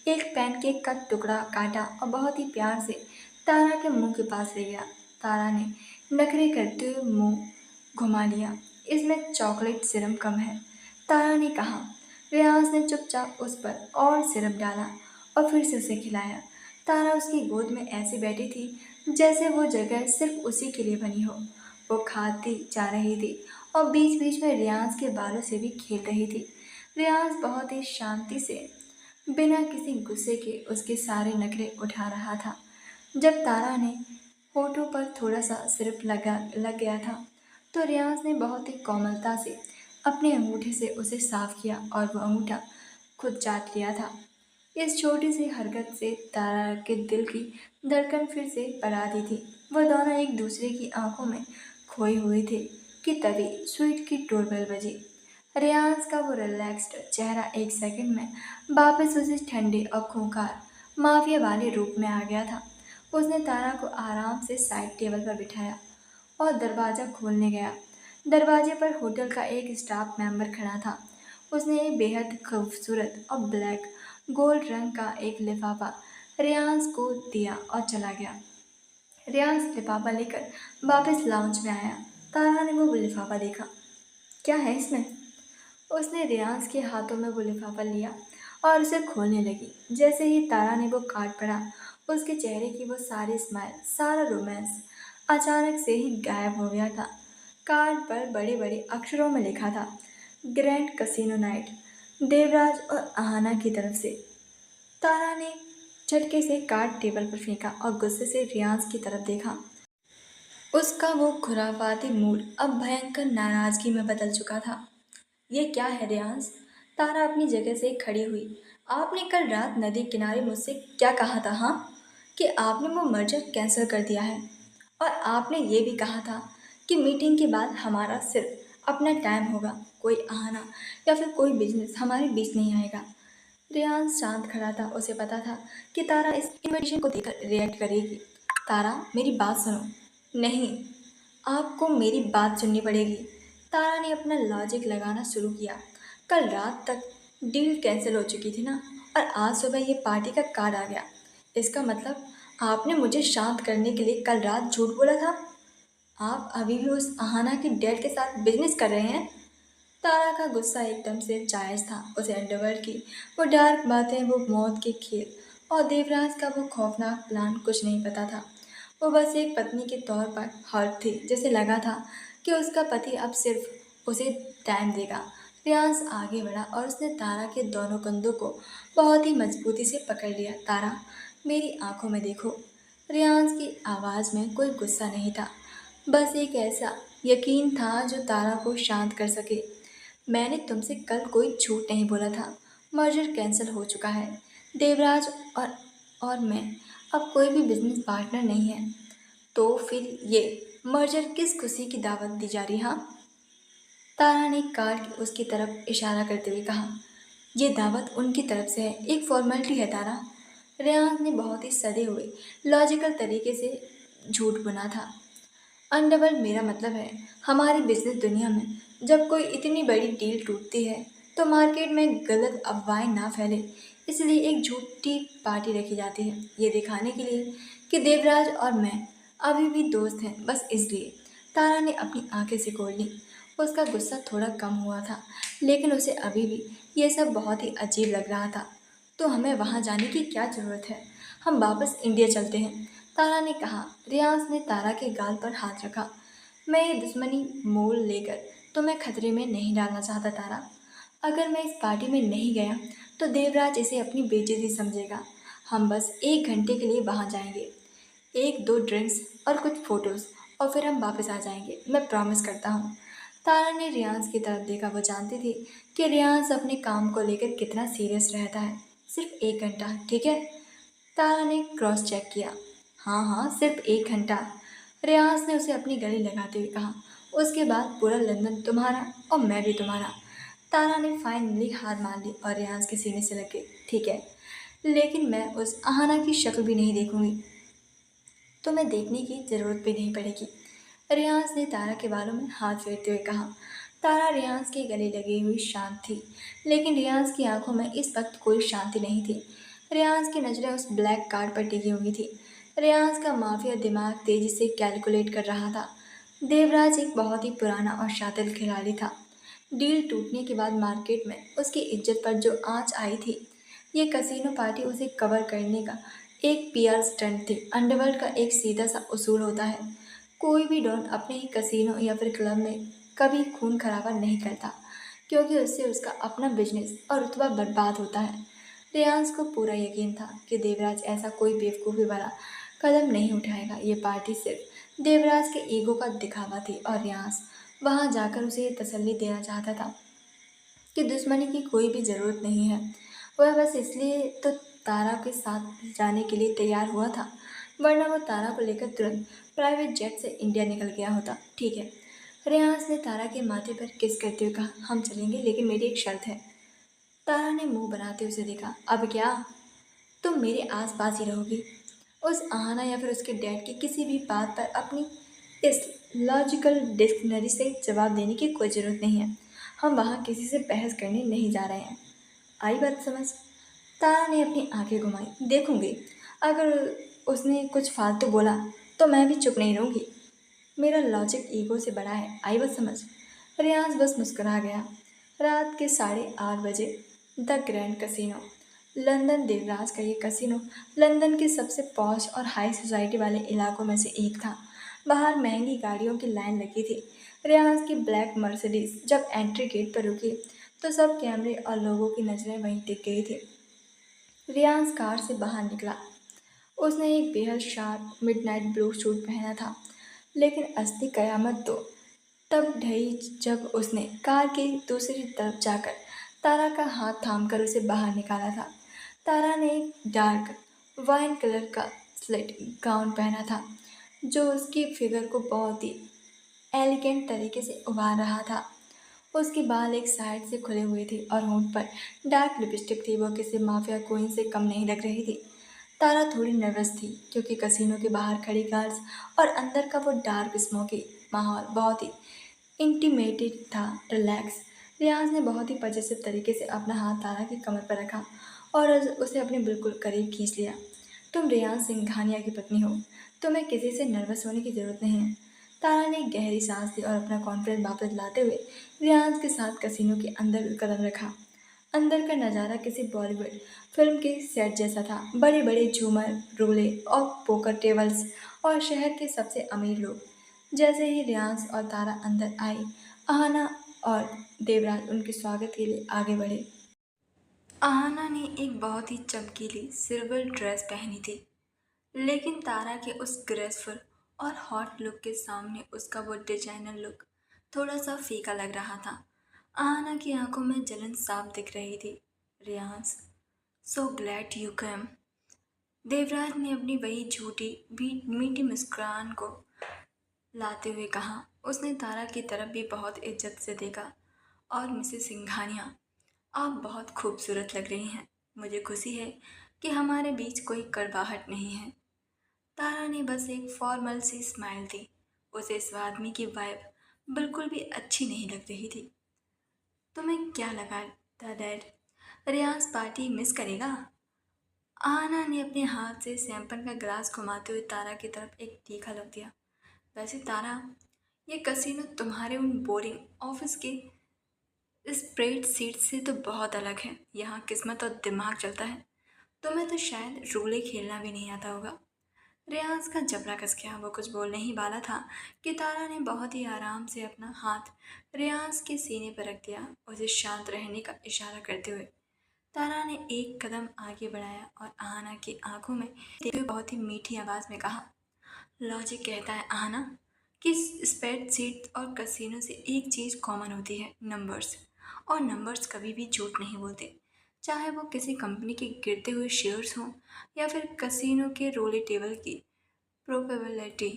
A: एक पैनकेक का टुकड़ा काटा और बहुत ही प्यार से तारा के मुंह के पास ले गया। तारा ने नखरे करते हुए मुंह घुमा लिया। इसमें चॉकलेट सिरप कम है, तारा ने कहा। रियाज ने चुपचाप उस पर और सिरप डाला और फिर से उसे खिलाया। तारा उसकी गोद में ऐसे बैठी थी जैसे वो जगह सिर्फ उसी के लिए बनी हो। वो खाती जा रही थी और बीच बीच में रियाज के बालों से भी खेल रही थी। रियाज बहुत ही शांति से बिना किसी गुस्से के उसके सारे नखरे उठा रहा था। जब तारा ने होठों पर थोड़ा सा सिरप लग गया था तो रियाज ने बहुत ही कोमलता से अपने अंगूठे से उसे साफ किया और वो अंगूठा खुद चाट लिया था। इस छोटी सी हरकत से तारा के दिल की धड़कन फिर से बढ़ा दी थी। वह दोनों एक दूसरे की आंखों में खोए हुए थे कि तभी स्वीट की डोरबेल बजी। रियाज का वो रिलैक्स्ड चेहरा एक सेकंड में वापस उसी ठंडे और खूंखार माफिया वाले रूप में आ गया था। उसने तारा को आराम से साइड टेबल पर बिठाया और दरवाज़ा खोलने गया। दरवाजे पर होटल का एक स्टाफ मेंबर खड़ा था। उसने एक बेहद खूबसूरत और ब्लैक गोल्ड रंग का एक लिफाफा रियाज को दिया और चला गया। रियाज लिफाफा लेकर वापस लाउंज में आया। तारा ने वो लिफाफा देखा। क्या है इसमें? उसने रियाज के हाथों में वो लिफाफा लिया और उसे खोलने लगी। जैसे ही तारा ने वो कार्ड पढ़ा, उसके चेहरे की वो सारी स्माइल, सारा रोमांस अचानक से ही गायब हो गया था। कार्ड पर बड़े बड़े अक्षरों में लिखा था, ग्रैंड कसिनो नाइट, देवराज और आहाना की तरफ से। तारा ने झटके से कार्ड टेबल पर फेंका और गुस्से से रियाज की तरफ देखा। उसका वो खुराफाती मूड अब भयंकर नाराजगी में बदल चुका था। ये क्या है रियांस? तारा अपनी जगह से खड़ी हुई। आपने कल रात नदी किनारे मुझसे क्या कहा था, हाँ? कि आपने वो मर्जर कैंसिल कर दिया है। और आपने ये भी कहा था कि मीटिंग के बाद हमारा सिर्फ अपना टाइम होगा, कोई आना या फिर कोई बिजनेस हमारे बीच नहीं आएगा। रियांस शांत खड़ा था, उसे पता था कि तारा इस इन्विटेशन को देखकर रिएक्ट करेगी। तारा, मेरी बात सुनो। नहीं, आपको मेरी बात सुननी पड़ेगी। तारा ने अपना लॉजिक लगाना शुरू किया। कल रात तक डील कैंसिल हो चुकी थी ना, और आज सुबह ये पार्टी का कार्ड आ गया। इसका मतलब आपने मुझे शांत करने के लिए कल रात झूठ बोला था। आप अभी भी उस अहाना की डैड के साथ बिजनेस कर रहे हैं। तारा का गुस्सा एकदम से जायज था। उसे अंडरवर्ल्ड की वो डार्क बातें, वो मौत के खेल और देवराज का वो खौफनाक प्लान कुछ नहीं पता था। वो बस एक पत्नी के तौर पर हर्ट थी, जिसे लगा था कि उसका पति अब सिर्फ उसे टाइम देगा। रियांस आगे बढ़ा और उसने तारा के दोनों कंधों को बहुत ही मजबूती से पकड़ लिया। तारा, मेरी आंखों में देखो। रियांस की आवाज़ में कोई गुस्सा नहीं था, बस एक ऐसा यकीन था जो तारा को शांत कर सके। मैंने तुमसे कल कोई झूठ नहीं बोला था। मर्जर कैंसिल हो चुका है। देवराज और मैं अब कोई भी बिजनेस पार्टनर नहीं है। तो फिर ये मर्जर किस खुशी की दावत दी जा रही, हाँ? तारा ने कार्ड की उसकी तरफ इशारा करते हुए कहा। ये दावत उनकी तरफ से है, एक फॉर्मेलिटी है तारा। रेयांस ने बहुत ही सदे हुए लॉजिकल तरीके से झूठ बुना था। अंडरवर्ल्ड, मेरा मतलब है हमारी बिजनेस दुनिया में जब कोई इतनी बड़ी डील टूटती है तो मार्केट में गलत अफवाहें ना फैले, इसलिए एक झूठी पार्टी रखी जाती है, ये दिखाने के लिए कि देवराज और मैं अभी भी दोस्त हैं, बस इसलिए। तारा ने अपनी आंखें सिकोड़ ली। उसका गुस्सा थोड़ा कम हुआ था, लेकिन उसे अभी भी ये सब बहुत ही अजीब लग रहा था। तो हमें वहाँ जाने की क्या ज़रूरत है? हम वापस इंडिया चलते हैं, तारा ने कहा। रियांस ने तारा के गाल पर हाथ रखा। मैं ये दुश्मनी मोल लेकर तुम्हें खतरे में नहीं डालना चाहता तारा। अगर मैं इस पार्टी में नहीं गया तो देवराज इसे अपनी बेइज्जती समझेगा। हम बस 1 घंटे के लिए वहाँ जाएंगे, एक दो ड्रिंक्स और कुछ फोटोज, और फिर हम वापस आ जाएंगे, मैं प्रॉमिस करता हूँ। तारा ने रियांस की तरफ देखा। वो जानती थी कि रियांस अपने काम को लेकर कितना सीरियस रहता है। सिर्फ 1 घंटा, ठीक है? तारा ने क्रॉस चेक किया। हाँ हाँ, सिर्फ 1 घंटा। रियांस ने उसे अपनी गले लगाते हुए कहा। उसके बाद पूरा लंदन तुम्हारा और मैं भी तुम्हारा। तारा ने फाइनली हार मान ली और रियांस के सीने से लग गई। ठीक है, लेकिन मैं उस अहाना की शक्ल भी नहीं देखूंगी। तुम्हें देखने की जरूरत भी नहीं पड़ेगी। रियांस ने तारा के बालों में हाथ फेरते हुए कहा। तारा रियांस के गले लगी हुई शांत थी, लेकिन रियांस की आंखों में इस वक्त कोई शांति नहीं थी। रियांस की नज़रें उस ब्लैक कार्ड पर टिकी हुई थी। रियांस का माफिया दिमाग तेजी से कैलकुलेट कर रहा था। देवराज एक बहुत ही पुराना और शातिर खिलाड़ी था। डील टूटने के बाद मार्केट में उसकी इज्जत पर जो आंच आई थी, ये कसीनो पार्टी उसे कवर करने का एक पीआर स्टंट थी। अंडरवर्ल्ड का एक सीधा सा उसूल होता है, कोई भी डॉन अपने ही कसीनो या फिर क्लब में कभी खून खराबा नहीं करता, क्योंकि उससे उसका अपना बिजनेस और रुतबा बर्बाद होता है। रियांस को पूरा यकीन था कि देवराज ऐसा कोई बेवकूफ़ी वाला कदम नहीं उठाएगा। ये पार्टी सिर्फ देवराज के ईगो का दिखावा थी, और रियांस वहां जाकर उसे ये तसल्ली देना चाहता था कि दुश्मनी की कोई भी ज़रूरत नहीं है। वह बस इसलिए तो तारा के साथ जाने के लिए तैयार हुआ था, वरना वो तारा को लेकर तुरंत प्राइवेट जेट से इंडिया निकल गया होता। ठीक है, रेयांस ने तारा के माथे पर किस करते हुए कहा। हम चलेंगे, लेकिन मेरी एक शर्त है। तारा ने मुंह बनाते उसे देखा। अब क्या? तुम मेरे आस पास ही रहोगी। उस आहाना या फिर उसके डैड की किसी भी बात पर अपनी इस लॉजिकल डिक्शनरी से जवाब देने की कोई ज़रूरत नहीं है। हम वहाँ किसी से बहस करने नहीं जा रहे हैं। आई बात समझ? तारा ने अपनी आंखें घुमाई। देखूंगी, अगर उसने कुछ फालतू बोला तो मैं भी चुप नहीं रहूंगी। मेरा लॉजिक ईगो से बड़ा है, आई बात समझ? रियाज बस मुस्कुरा गया। रात के 8:30 बजे the grand casino, London. Devraj का ये कसिनो लंदन के सबसे पॉश और हाई सोसाइटी वाले इलाकों में से एक था। बाहर महंगी गाड़ियों की लाइन लगी थी। रियाज की ब्लैक मर्सिडीज जब एंट्री गेट पर रुकी तो सब कैमरे और लोगों की नज़रें वहीं टिक गई थी। रियाज कार से बाहर निकला। उसने एक बेहद शार्प मिडनाइट ब्लू सूट पहना था। लेकिन असली कयामत तो तब ढही जब उसने कार की दूसरी तरफ जाकर तारा का हाथ थामकर उसे बाहर निकाला था। तारा ने एक डार्क वाइन कलर का स्लिट गाउन पहना था जो उसकी फिगर को बहुत ही एलिगेंट तरीके से उभार रहा था। उसके बाल एक साइड से खुले हुए थे और होंठ पर डार्क लिपस्टिक थी। वो किसी माफिया क्वीन से कम नहीं लग रही थी। तारा थोड़ी नर्वस थी क्योंकि कसीनो के बाहर खड़ी कार्स और अंदर का वो डार्क स्मोकी माहौल बहुत ही इंटीमेटेड था। रिलैक्स। रियाज ने बहुत ही पजेसिव तरीके से अपना हाथ तारा की कमर पर रखा और उसे अपने बिल्कुल करीब खींच लिया। तुम रियाज सिंघानिया की पत्नी हो। तुम्हें किसी से नर्वस होने की जरूरत नहीं है। तारा ने एक गहरी सांस ली और अपना कॉन्फिडेंस वापस लाते हुए रियाज के साथ कसीनो के अंदर कदम रखा। अंदर का नज़ारा किसी बॉलीवुड फिल्म के सेट जैसा था। बड़े बड़े झूमर, रोले और पोकर टेबल्स और शहर के सबसे अमीर लोग। जैसे ही रियांश और तारा अंदर आई, आहाना और देवराज उनके स्वागत के लिए आगे बढ़े। आहाना ने एक बहुत ही चमकीली सिल्वर ड्रेस पहनी थी, लेकिन तारा के उस ग्रेसफुल और हॉट लुक के सामने उसका वो डिजाइनर लुक थोड़ा सा फीका लग रहा था। आहाना की आंखों में जलन साफ दिख रही थी। Riyansh, so glad you come. Devraj ने अपनी वही झूठी भी मीठी मुस्कान को लाते हुए कहा। उसने तारा की तरफ भी बहुत इज्जत से देखा। और मिसेस सिंघानिया, आप बहुत खूबसूरत लग रही हैं। मुझे खुशी है कि हमारे बीच कोई कड़वाहट नहीं है। तारा ने बस एक फॉर्मल सी स्माइल दी। उसे इस आदमी की वाइब बिल्कुल भी अच्छी नहीं लग रही थी। तुम्हें क्या लगा था डैड, रियाज पार्टी मिस करेगा? आना ने अपने हाथ से सैंपल का ग्लास घुमाते हुए तारा की तरफ एक तीखा लुक दिया। वैसे तारा, ये कसीनो तुम्हारे उन बोरिंग ऑफिस के स्प्रेडशीट से तो बहुत अलग है। यहाँ किस्मत और दिमाग चलता है। तुम्हें तो शायद रूले खेलना भी नहीं आता होगा। रियाज का जबड़ा कस गया। वो कुछ बोलने ही वाला था कि तारा ने बहुत ही आराम से अपना हाथ रियाज के सीने पर रख दिया, उसे शांत रहने का इशारा करते हुए। तारा ने एक कदम आगे बढ़ाया और आहाना की आंखों में देखते हुए बहुत ही मीठी आवाज में कहा, लॉजिक कहता है आहाना कि स्प्रेडशीट और कसिनो से एक चीज़ कॉमन होती है, नंबर्स। और नंबर्स कभी भी झूठ नहीं बोलते, चाहे वो किसी कंपनी के गिरते हुए शेयर्स हों या फिर कसिनो के रोले टेबल की प्रोबेबिलिटी।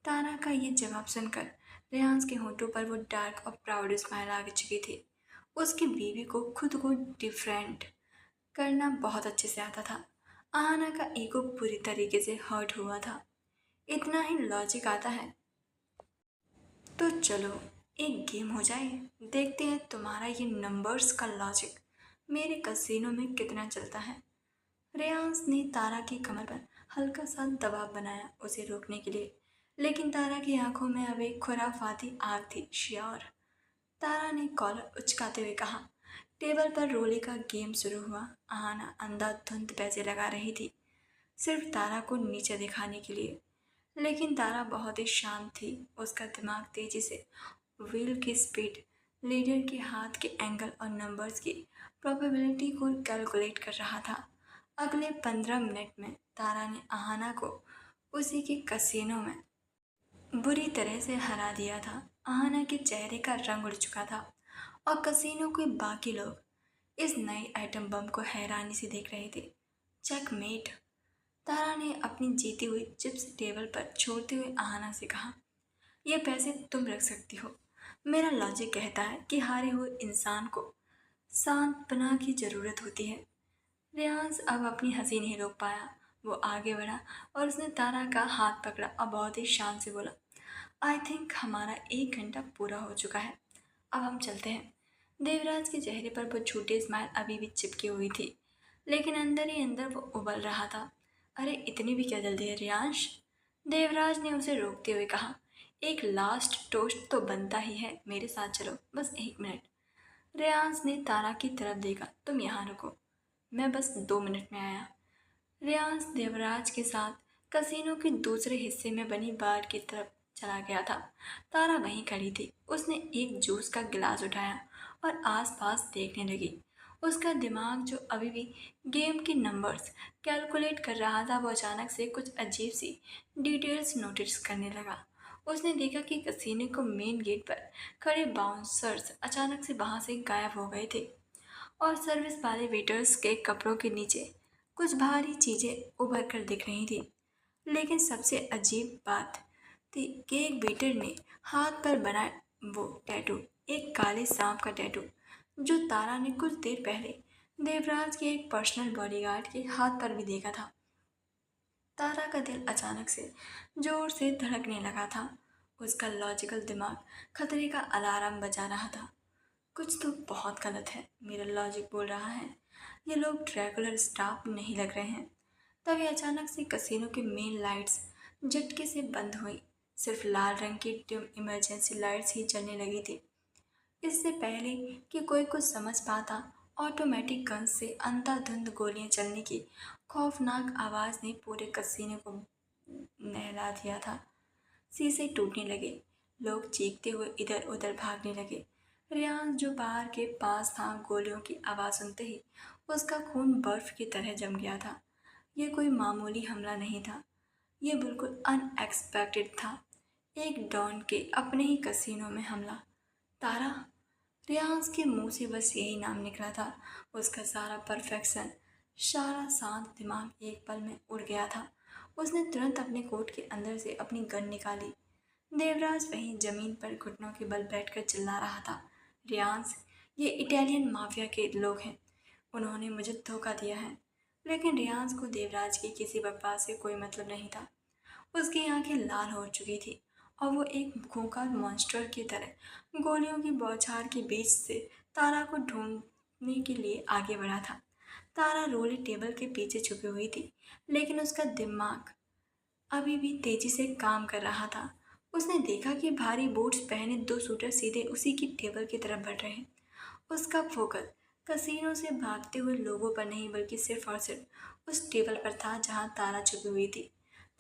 A: तारा का ये जवाब सुनकर रेहान के होंठों पर वो डार्क और प्राउड स्माइल आ चुकी थी। उसकी बीवी को खुद को डिफरेंट करना बहुत अच्छे से आता था। आहाना का ईगो पूरी तरीके से हर्ट हुआ था। इतना ही लॉजिक आता है तो चलो एक गेम हो जाए। देखते हैं तुम्हारा ये नंबर्स का लॉजिक मेरे कसीनो में कितना चलता है। रेयांस ने तारा की कमर पर हल्का सा दबाव बनाया उसे रोकने के लिए, लेकिन तारा की आंखों में अब एक खुराफाती आग थी। श्योर, तारा ने कॉलर उचकाते हुए कहा। टेबल पर रोले का गेम शुरू हुआ। आहाना अंधाधुंध पैसे लगा रही थी, सिर्फ तारा को नीचे दिखाने के लिए। लेकिन तारा बहुत ही शांत थी। उसका दिमाग तेजी से व्हील की स्पीड, लीडर के हाथ के एंगल और नंबर्स की प्रोबेबिलिटी को कैलकुलेट कर रहा था। अगले 15 मिनट में तारा ने आहाना को उसी के कसीनो में बुरी तरह से हरा दिया था। आहाना के चेहरे का रंग उड़ चुका था और कसीनो के बाकी लोग इस नए आइटम बम को हैरानी से देख रहे थे। चेकमेट। तारा ने अपनी जीती हुई चिप्स टेबल पर छोड़ते हुए आहाना से कहा, ये पैसे तुम रख सकती हो। मेरा लॉजिक कहता है कि हारे हुए इंसान को सांत्वना की ज़रूरत होती है। रियाज अब अपनी हंसी नहीं रोक पाया। वो आगे बढ़ा और उसने तारा का हाथ पकड़ा और बहुत ही शान से बोला, आई थिंक हमारा 1 घंटा पूरा हो चुका है। अब हम चलते हैं। देवराज के चेहरे पर वो झूठी स्माइल अभी भी चिपकी हुई थी, लेकिन अंदर ही अंदर वो उबल रहा था। अरे इतनी भी क्या जल्दी है रियांश? देवराज ने उसे रोकते हुए कहा, एक लास्ट टोस्ट तो बनता ही है। मेरे साथ चलो, बस 1 मिनट। रियांश ने तारा की तरफ देखा, तुम यहाँ रुको, मैं बस 2 मिनट में आया। रियांश देवराज के साथ कसीनो के दूसरे हिस्से में बनी बार की तरफ चला गया था। तारा वहीं खड़ी थी। उसने एक जूस का गिलास उठाया और आसपास देखने लगी। उसका दिमाग जो अभी भी गेम के नंबर्स कैलकुलेट कर रहा था, वो अचानक से कुछ अजीब सी डिटेल्स नोटिस करने लगा। उसने देखा कि कसीने को मेन गेट पर खड़े बाउंसर्स अचानक से वहां से गायब हो गए थे और सर्विस वाले वेटर्स के कपड़ों के नीचे कुछ भारी चीजें उभर कर दिख रही थी। लेकिन सबसे अजीब बात थी कि एक वेटर ने हाथ पर बना वो टैटू, एक काले सांप का टैटू, जो तारा ने कुछ देर पहले देवराज के एक पर्सनल बॉडीगार्ड के हाथ पर भी देखा था। तारा का दिल अचानक से जोर से धड़कने लगा था। उसका लॉजिकल दिमाग खतरे का अलार्म बजा रहा था। कुछ तो बहुत गलत है, मेरा लॉजिक बोल रहा है। ये लोग रेगुलर स्टाफ नहीं लग रहे हैं। तभी अचानक से कसीनो की मेन लाइट्स झटके से बंद हुई। सिर्फ लाल रंग की डिम इमरजेंसी लाइट्स ही जलने लगी थी। इससे पहले कि कोई कुछ समझ पाता, ऑटोमेटिक गन से अंधाधुंध गोलियां चलने की खौफनाक आवाज ने पूरे कसीने को नहला दिया था। शीशे टूटने लगे, लोग चीखते हुए इधर उधर भागने लगे। रियान जो बाहर के पास था, गोलियों की आवाज सुनते ही उसका खून बर्फ की तरह जम गया था। यह कोई मामूली हमला नहीं था, यह बिल्कुल अनएक्सपेक्टेड था। एक डॉन के अपने ही कसीनो में हमला। तारा। रियाज के मुंह से बस यही नाम निकला था। उसका सारा परफेक्शन, सारा शांत दिमाग एक पल में उड़ गया था। उसने तुरंत अपने कोट के अंदर से अपनी गन निकाली। देवराज वहीं जमीन पर घुटनों के बल बैठकर चिल्ला रहा था, रियांस, ये इटालियन माफिया के लोग हैं। उन्होंने मुझे धोखा दिया है। लेकिन रियांस को देवराज की किसी बकवास से कोई मतलब नहीं था। उसकी आंखें लाल हो चुकी थी और वो एक खूंखार मॉन्स्टर की तरह गोलियों की बौछार के बीच से तारा को ढूंढने के लिए आगे बढ़ा था। तारा रोली टेबल के पीछे छुपी हुई थी, लेकिन उसका दिमाग अभी भी तेजी से काम कर रहा था। उसने देखा कि भारी बूट्स पहने दो शूटर सीधे उसी की टेबल की तरफ बढ़ रहे हैं। उसका फोकस कसीनो से भागते हुए लोगों पर नहीं, बल्कि सिर्फ और सिर्फ उस टेबल पर था जहां तारा छुपी हुई थी।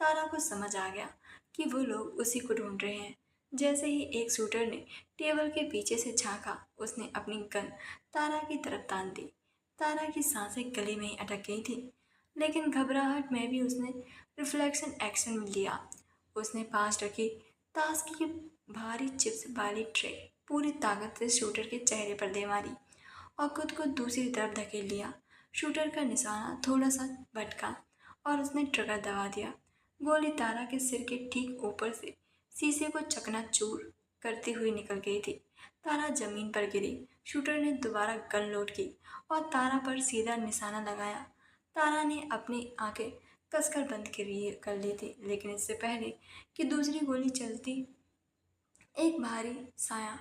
A: तारा को समझ आ गया कि वो लोग उसी को ढूंढ रहे हैं। जैसे ही एक शूटर ने टेबल के पीछे से झांका, उसने अपनी गन तारा की तरफ तान दी। तारा की सांसें गले में ही अटक गई थी, लेकिन घबराहट में भी उसने रिफ्लेक्शन एक्शन लिया। उसने पास रखी ताश की भारी चिप्स वाली ट्रे पूरी ताकत से शूटर के चेहरे पर दे मारी और खुद को दूसरी तरफ धकेल लिया। शूटर का निशाना थोड़ा सा भटका और उसने ट्रिगर दबा दिया। गोली तारा के सिर के ठीक ऊपर से शीशे को चकनाचूर करती हुई निकल गई थी। तारा जमीन पर गिरी। शूटर ने दोबारा गन लोड की और तारा पर सीधा निशाना लगाया। तारा ने अपनी आंखें कसकर बंद कर ली थी, लेकिन इससे पहले कि दूसरी गोली चलती, एक भारी साया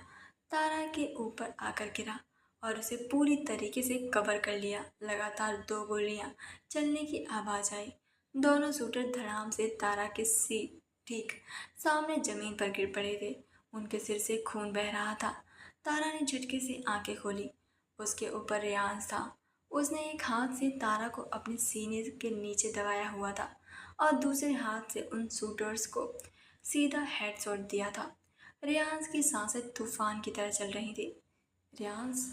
A: तारा के ऊपर आकर गिरा और उसे पूरी तरीके से कवर कर लिया। लगातार दो गोलियां चलने की आवाज आई। दोनों शूटर धड़ाम से तारा के सी ठीक सामने जमीन पर गिर पड़े थे। उनके सिर से खून बह रहा था। तारा ने झटके से आंखें खोली। उसके ऊपर रेयांश था। उसने एक हाथ से तारा को अपने सीने के नीचे दबाया हुआ था और दूसरे हाथ से उन शूटर्स को सीधा हेडशॉट दिया था। रियांश की सांसें तूफान की तरह चल रही थी। रियांश।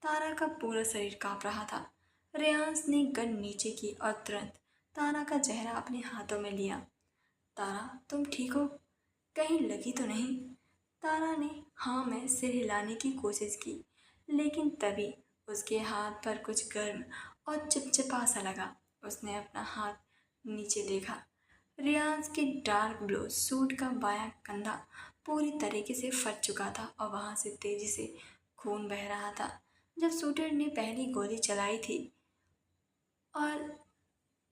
A: तारा का पूरा शरीर कांप रहा था। रियांश ने गन नीचे की और तुरंत तारा का चेहरा अपने हाथों में लिया। तारा, तुम ठीक हो? कहीं लगी तो नहीं? तारा ने हाँ में सिर हिलाने की कोशिश की, लेकिन तभी उसके हाथ पर कुछ गर्म और चिपचिपा सा लगा। उसने अपना हाथ नीचे देखा। रियाज के डार्क ब्लू सूट का बायां कंधा पूरी तरीके से फट चुका था और वहां से तेजी से खून बह रहा था। जब शूटर ने पहली गोली चलाई थी और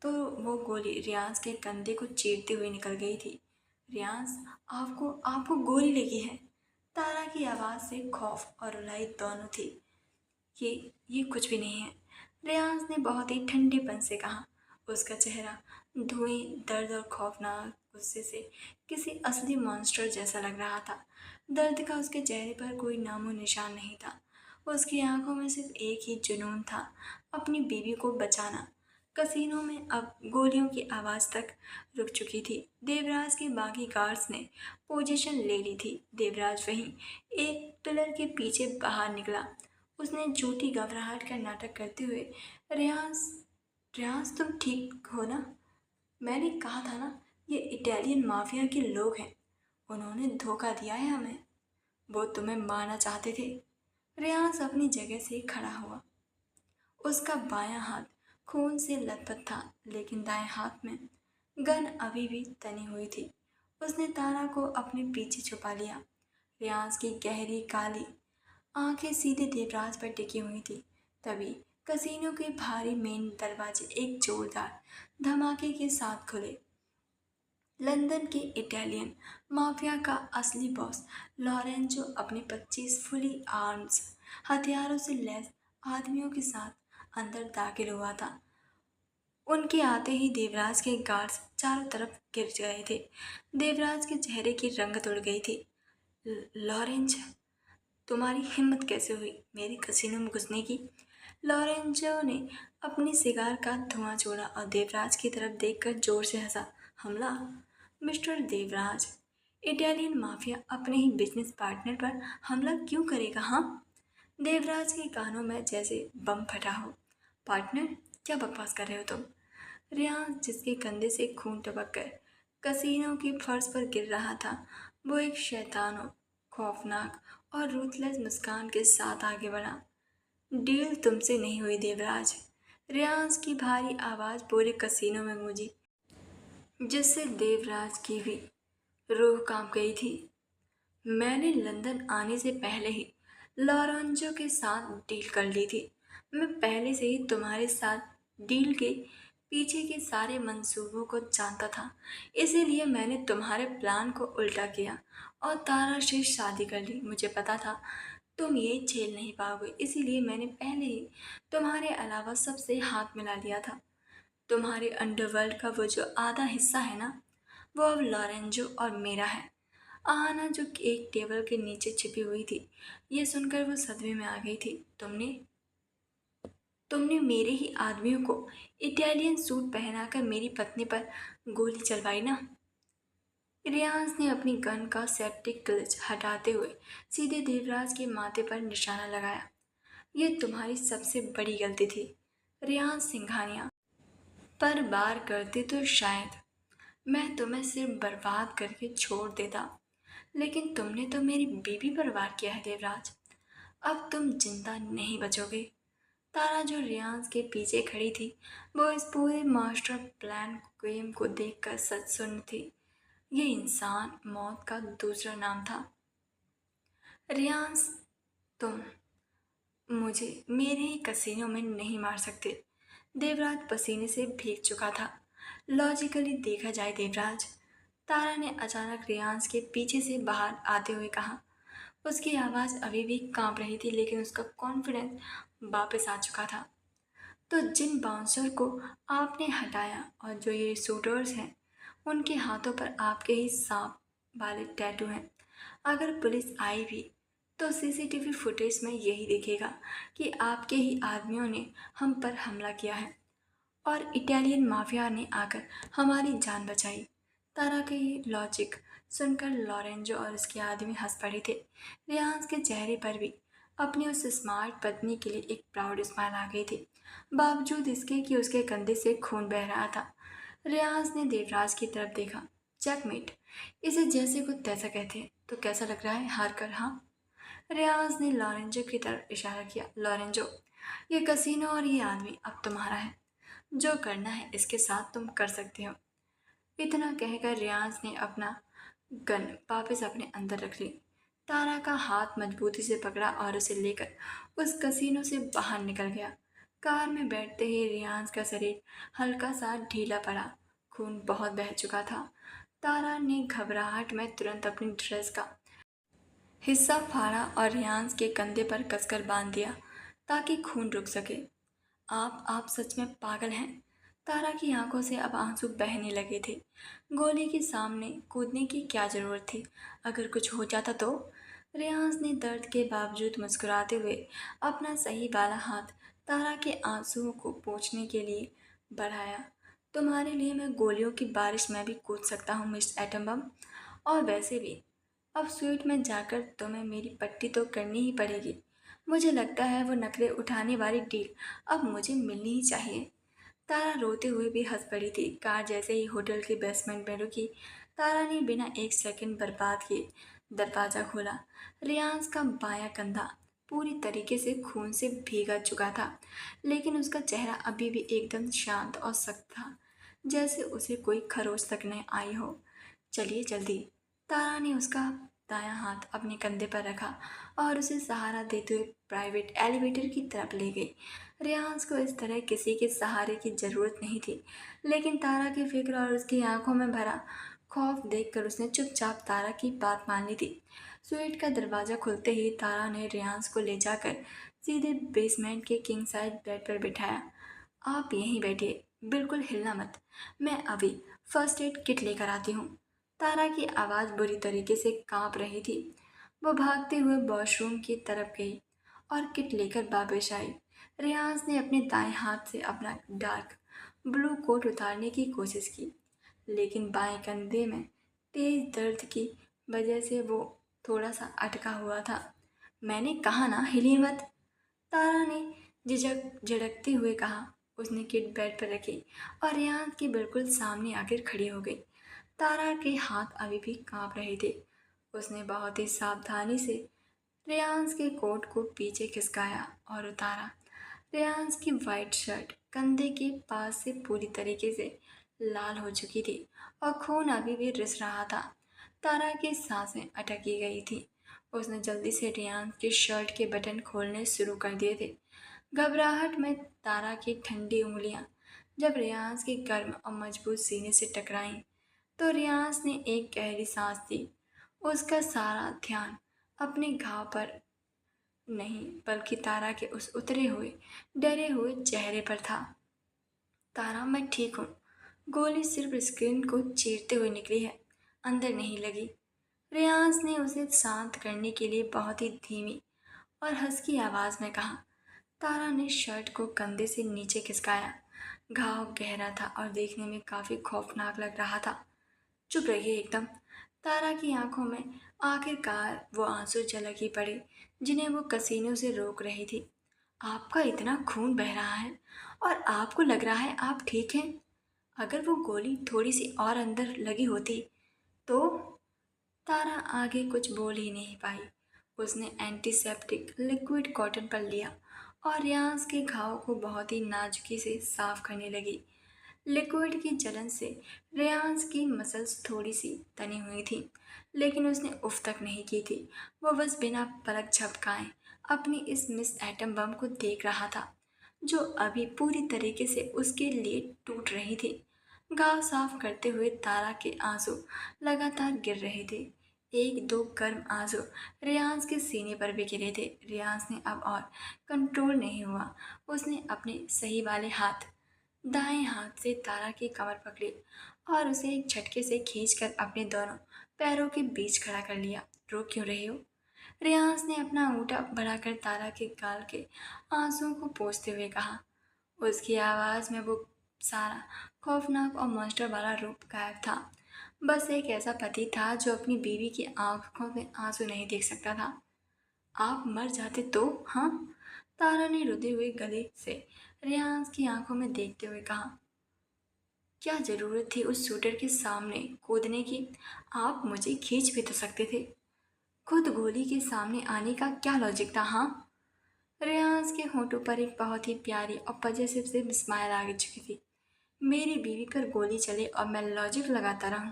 A: तो वो गोली रियाज के कंधे को चीरती हुई निकल गई थी। रियाज, आपको आपको गोली लगी है। तारा की आवाज़ से खौफ और रुलाई दोनों थी। ये कुछ भी नहीं है, रियाज ने बहुत ही ठंडेपन से कहा। उसका चेहरा धुएं, दर्द और खौफनाक गुस्से से किसी असली मॉन्स्टर जैसा लग रहा था। दर्द का उसके चेहरे पर कोई नामो निशान नहीं था। उसकी आंखों में सिर्फ एक ही जुनून था, अपनी बीवी को बचाना। कसीनो में अब गोलियों की आवाज़ तक रुक चुकी थी। देवराज के बाकी गार्ड्स ने पोजीशन ले ली थी। देवराज वहीं एक पिलर के पीछे बाहर निकला। उसने झूठी घबराहट का नाटक करते हुए, रियाज, रियाज तुम ठीक हो ना? मैंने कहा था ना, ये इटालियन माफिया के लोग हैं। उन्होंने धोखा दिया है हमें। वो तुम्हें मारना चाहते थे। रेयांस अपनी जगह से खड़ा हुआ। उसका बायां हाथ खून से लथपथ था, लेकिन दाएं हाथ में गन अभी भी तनी हुई थी। उसने तारा को अपने पीछे छुपा लिया। रेयांस की गहरी काली आंखें सीधे देवराज पर टिकी हुई थी। तभी कसीनो के भारी मेन दरवाजे एक जोरदार धमाके के साथ खुले। लंदन के इटालियन माफिया का असली बॉस लॉरेंजो अपने 25 फुली आर्म्स हथियारों से लैस आदमियों के साथ अंदर दाखिल हुआ था। उनके आते ही देवराज के गार्ड्स चारों तरफ गिर गए थे। देवराज के चेहरे की रंगत उड़ गई थी। लॉरेंज, तुम्हारी हिम्मत कैसे हुई मेरी कसीनो में घुसने की? लॉरेंजो ने अपनी सिगार का धुआं छोड़ा और देवराज की तरफ देखकर जोर से हंसा। हमला? मिस्टर देवराज, इटालियन माफिया अपने ही बिजनेस पार्टनर पर हमला क्यों करेगा? हाँ? देवराज के कानों में जैसे बम फटा हो। पार्टनर? क्या बकवास कर रहे हो तुम? रियाज, जिसके कंधे से खून टपक कर कसीनो की फर्श पर गिर रहा था, वो एक शैतानों खौफनाक और रूथलेस मुस्कान के साथ आगे बढ़ा। डील तुमसे नहीं हुई देवराज। रियाज की भारी आवाज पूरे कसीनो में गूंजी, जिससे देवराज की भी रूह कांप गई थी। मैंने लंदन आने से पहले ही लॉरेंजो के साथ डील कर ली थी। मैं पहले से ही तुम्हारे साथ डील के पीछे के सारे मंसूबों को जानता था। इसीलिए मैंने तुम्हारे प्लान को उल्टा किया और तारा से शादी कर ली। मुझे पता था तुम ये झेल नहीं पाओगे, इसीलिए मैंने पहले ही तुम्हारे अलावा सबसे हाथ मिला लिया था। तुम्हारे अंडरवर्ल्ड का वो जो आधा हिस्सा है ना, वो अब लॉरेंजो और मेरा है। आहाना, जो एक टेबल के नीचे छिपी हुई थी, ये सुनकर वो सदमे में आ गई थी। तुमने तुमने मेरे ही आदमियों को इटालियन सूट पहनाकर मेरी पत्नी पर गोली चलवाई ना? रियांस ने अपनी गन का सेप्टिक क्लच हटाते हुए सीधे देवराज के माथे पर निशाना लगाया। यह तुम्हारी सबसे बड़ी गलती थी रियांस सिंघानिया। पर बार करते तो शायद मैं तुम्हें सिर्फ बर्बाद करके छोड़ देता, लेकिन तुमने तो मेरी बीबी पर वार किया है देवराज। अब तुम जिंदा नहीं बचोगे। तारा, जो रियांस के पीछे खड़ी थी, वो इस पूरे मास्टर प्लान गेम को देखकर सच सुन थी। ये इंसान मौत का दूसरा नाम था। रियांस, तुम मुझे मेरे ही कसीनों में नहीं मार सकते। देवराज पसीने से भीग चुका था। लॉजिकली देखा जाए देवराज, तारा ने अचानक रियांस के पीछे से बाहर आते हुए कहा। उसकी आवाज़ अभी भी कांप रही थी, लेकिन उसका कॉन्फिडेंस वापस आ चुका था। तो जिन बाउंसर को आपने हटाया और जो ये शूटर्स हैं, उनके हाथों पर आपके ही सांप वाले टैटू हैं। अगर पुलिस आई भी तो सीसीटीवी फुटेज में यही दिखेगा कि आपके ही आदमियों ने हम पर हमला किया है और इटालियन माफिया ने आकर हमारी जान बचाई। तारा के ये लॉजिक सुनकर लॉरेंजो और उसके आदमी हंस पड़े थे। रियांस के चेहरे पर भी अपनी उस स्मार्ट पत्नी के लिए एक प्राउड स्माइल आ गई थी, बावजूद इसके कि उसके कंधे से खून बह रहा था। रियाज ने देवराज की तरफ देखा। चेकमेट, इसे जैसे कुछ तैसा कहते हैं। तो कैसा लग रहा है हार कर? हाँ? रियाज ने लॉरेंजो की तरफ इशारा किया। लॉरेंजो, ये कसीनो और ये आदमी अब तुम्हारा है। जो करना है इसके साथ तुम कर सकते हो। इतना कहकर रियाज ने अपना गन वापस अपने अंदर रख ली। तारा का हाथ मजबूती से पकड़ा और उसे लेकर उस कसीनो से बाहर निकल गया। कार में बैठते ही रियाज का शरीर हल्का सा ढीला पड़ा। खून बहुत बह चुका था। तारा ने घबराहट में तुरंत अपनी ड्रेस का हिस्सा फाड़ा और रियाज के कंधे पर कसकर बांध दिया ताकि खून रुक सके। आप सच में पागल हैं। तारा की आंखों से अब आंसू बहने लगे थे। गोली के सामने कूदने की क्या जरूरत थी? अगर कुछ हो जाता तो? रियाज ने दर्द के बावजूद मुस्कुराते हुए अपना सही वाला हाथ तारा के आंसुओं को पोंछने के लिए बढ़ाया। तुम्हारे लिए मैं गोलियों की बारिश में भी कूद सकता हूँ मिस एटम बम। और वैसे भी अब स्वीट में जाकर तुम्हें मेरी पट्टी तो करनी ही पड़ेगी। मुझे लगता है वो नखरे उठाने वाली डील अब मुझे मिलनी ही चाहिए। तारा रोते हुए भी हंस पड़ी थी। कार जैसे ही होटल के बेसमेंट में रुकी, तारा ने बिना एक सेकंड बर्बाद किए दरवाजा खोला। रियांस का बायां कंधा पूरी तरीके से खून से भीगा चुका था, लेकिन उसका चेहरा अभी भी एकदम शांत और सख्त था, जैसे उसे कोई खरोच तक न आई हो। चलिए जल्दी। तारा ने उसका दायां हाथ अपने कंधे पर रखा और उसे सहारा देते हुए प्राइवेट एलिवेटर की तरफ ले गई। रियांस को इस तरह किसी के सहारे की जरूरत नहीं थी, लेकिन तारा की फिक्र और उसकी आंखों में भरा खौफ देखकर उसने चुपचाप तारा की बात मान ली थी। स्वीट का दरवाजा खुलते ही तारा ने रियांस को ले जाकर सीधे बेसमेंट के किंग साइज बेड पर बिठाया। आप यहीं बैठिए, बिल्कुल हिलना मत। मैं अभी फर्स्ट एड किट लेकर आती हूँ। तारा की आवाज़ बुरी तरीके से कांप रही थी। वो भागते हुए वॉशरूम की तरफ गई और किट लेकर वापस आई। रियाज ने अपने दाएं हाथ से अपना डार्क ब्लू कोट उतारने की कोशिश की, लेकिन बाएं कंधे में तेज दर्द की वजह से वो थोड़ा सा अटका हुआ था। मैंने कहा ना हिली मत, तारा ने झिझक झिड़कते हुए कहा। उसने किट बेड पर रखी और रियाज के बिल्कुल सामने आकर खड़ी हो गई। तारा के हाथ अभी भी कांप रहे थे। उसने बहुत ही सावधानी से रेयांस के कोट को पीछे खिसकाया और उतारा। रेयांस की वाइट शर्ट कंधे के पास से पूरी तरीके से लाल हो चुकी थी और खून अभी भी रिस रहा था। तारा की सांसें अटकी गई थी। उसने जल्दी से रेयांस की शर्ट के बटन खोलने शुरू कर दिए थे। घबराहट में तारा की ठंडी उंगलियां जब रेयांस के गर्म और मजबूत सीने से टकराईं, तो रियाज ने एक गहरी सांस ली। उसका सारा ध्यान अपने घाव पर नहीं, बल्कि तारा के उस उतरे हुए डरे हुए चेहरे पर था। तारा, मैं ठीक हूँ। गोली सिर्फ स्क्रीन को चीरते हुए निकली है, अंदर नहीं लगी। रियाज ने उसे शांत करने के लिए बहुत ही धीमी और हल्की आवाज में कहा। तारा ने शर्ट को कंधे से नीचे खिसकाया। घाव गहरा था और देखने में काफी खौफनाक लग रहा था। चुप रहिए एकदम। तारा की आंखों में आखिरकार वो आंसू झलक ही पड़े जिन्हें वो कसीनों से रोक रही थी। आपका इतना खून बह रहा है और आपको लग रहा है आप ठीक हैं। अगर वो गोली थोड़ी सी और अंदर लगी होती तो। तारा आगे कुछ बोल ही नहीं पाई। उसने एंटीसेप्टिक लिक्विड कॉटन पर लिया और रियाज के घाव को बहुत ही नाजुकी से साफ करने लगी। लिक्विड की जलन से रेयांस की मसल्स थोड़ी सी तनी हुई थी, लेकिन उसने उफ तक नहीं की थी। वो बस बिना पलक झपकाए अपनी इस मिस एटम बम को देख रहा था, जो अभी पूरी तरीके से उसके लिए टूट रही थी। घाव साफ करते हुए तारा के आंसू लगातार गिर रहे थे। एक दो गर्म आंसू रियाज के सीने पर भी गिरे थे। रियाज ने अब और कंट्रोल नहीं हुआ। उसने अपने सही वाले दाएं हाथ से तारा की कमर पकड़ी और उसे एक झटके से खींचकर अपने दोनों पैरों के बीच खड़ा कर लिया। रो क्यों रही हो? रियाज ने अपना अंगूठा बढ़ाकर तारा के गाल के आंसुओं को पोंछते हुए कहा। उसकी आवाज में वो सारा खौफनाक और मॉन्स्टर वाला रूप गायब था। बस एक ऐसा पति था जो अपनी बीवी की आंखों में आंसू नहीं देख सकता था। आप मर जाते तो? हाँ, तारा ने रुधे हुए गले से रेयांस की आंखों में देखते हुए कहा। क्या जरूरत थी उस शूटर के सामने कूदने की? आप मुझे खींच भी तो सकते थे। खुद गोली के सामने आने का क्या लॉजिक था? हाँ। रेयांस के होठों पर एक बहुत ही प्यारी और पजेसिव से स्माइल आ चुकी थी। मेरी बीवी पर गोली चले और मैं लॉजिक लगाता रहूं?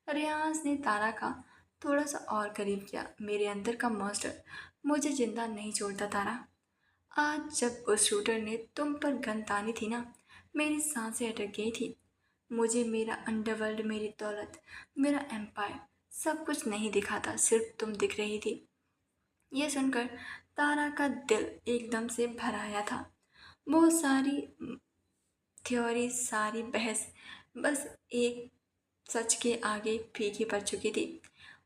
A: रेयांस ने तारा का थोड़ा सा और करीब किया। मेरे अंदर का मॉन्स्टर मुझे जिंदा नहीं छोड़ता तारा। आज जब उस शूटर ने तुम पर गन तानी थी ना, मेरी सांसें अटक गई थी। मुझे मेरा अंडरवर्ल्ड, मेरी दौलत, मेरा एम्पायर सब कुछ नहीं दिखा था, सिर्फ तुम दिख रही थी। यह सुनकर तारा का दिल एकदम से भर आया था। वो सारी थ्योरी, सारी बहस बस एक सच के आगे फीकी पड़ चुकी थी,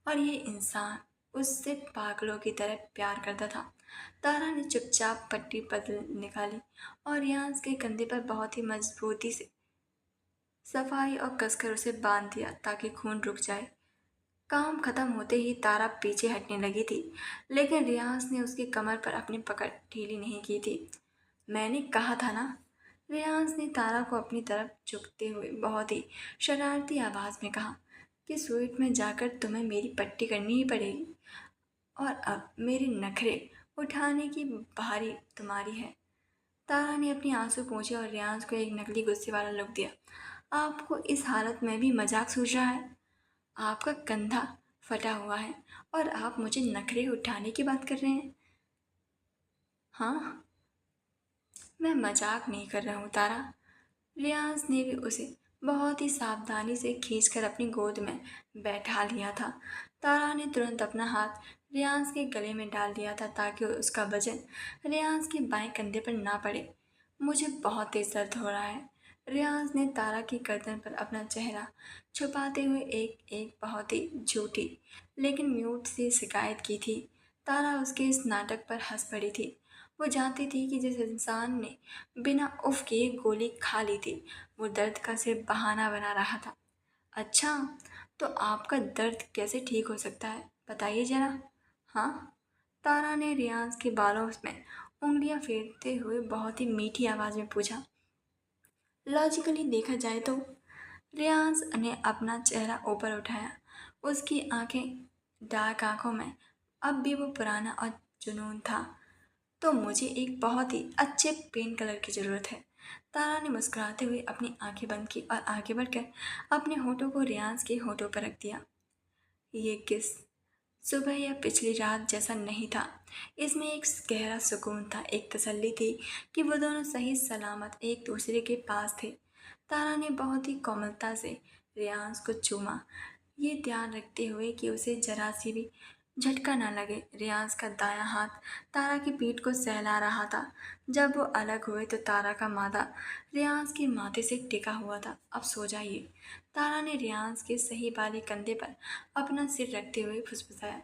A: और ये इंसान उससे पागलों की तरह प्यार करता था। तारा ने चुपचाप पट्टी बदल निकाली और रियाज के कंधे पर बहुत ही मजबूती से सफाई और कसकर उसे बांध दिया ताकि खून रुक जाए। काम खत्म होते ही तारा पीछे हटने लगी थी, लेकिन रियाज ने उसकी कमर पर अपनी पकड़ ढीली नहीं की थी। मैंने कहा था ना। रियाज ने तारा को अपनी तरफ झुकते हुए बहुत ही शरारती आवाज में कहा। कि स्वीट में जाकर तुम्हें मेरी पट्टी करनी ही पड़ेगी और अब मेरे नखरे उठाने की बारी तुम्हारी है। तारा ने अपनी आंसू पोंछे और रियांश को एक नकली गुस्से वाला लुक दिया। आपको इस हालत में भी मजाक सूझ रहा है? आपका कंधा फटा हुआ है और आप मुझे नखरे उठाने की बात कर रहे हैं? हाँ, मैं मजाक नहीं कर रहा हूँ तारा। रियांश ने भी उसे बहुत ही सावधानी से खींचकर अपनी गोद में बैठा लिया था। तारा ने तुरंत अपना हाथ रियांश के गले में डाल दिया था ताकि उसका वजन रियांश के बाएं कंधे पर ना पड़े। मुझे बहुत तेज दर्द हो रहा है। रियांश ने तारा की गर्दन पर अपना चेहरा छुपाते हुए एक एक बहुत ही झूठी लेकिन म्यूट सी शिकायत की थी। तारा उसके इस नाटक पर हंस पड़ी थी। वो जानती थी कि जिस इंसान ने बिना उफ किए गोली खा ली थी वो दर्द का सिर्फ बहाना बना रहा था। अच्छा, तो आपका दर्द कैसे ठीक हो सकता है, बताइए जरा। हाँ, तारा ने रियांश के बालों में उंगलियां फेरते हुए बहुत ही मीठी आवाज में पूछा। लॉजिकली देखा जाए तो रियांश ने अपना चेहरा ऊपर उठाया। उसकी आंखें डार्क आंखों में अब भी वो पुराना और जुनून था। तो मुझे एक बहुत ही अच्छे पेन कलर की ज़रूरत है। तारा ने मुस्कुराते हुए अपनी आंखें बंद की और आगे बढ़कर अपने होठों को रियांश के होठों पर रख दिया। ये किस सुबह या पिछली रात जैसा नहीं था। इसमें एक गहरा सुकून था, एक तसल्ली थी कि वो दोनों सही सलामत एक दूसरे के पास थे। तारा ने बहुत ही कोमलता से रियांश को चूमा, ये ध्यान रखते हुए कि उसे जरा सी भी झटका न लगे। रियांश का दायां हाथ तारा की पीठ को सहला रहा था। जब वो अलग हुए तो तारा का माथा रियांश के माथे से टिका हुआ था। अब सो जाइए, तारा ने रियांश के सही वाले कंधे पर अपना सिर रखते हुए फुसफुसाया।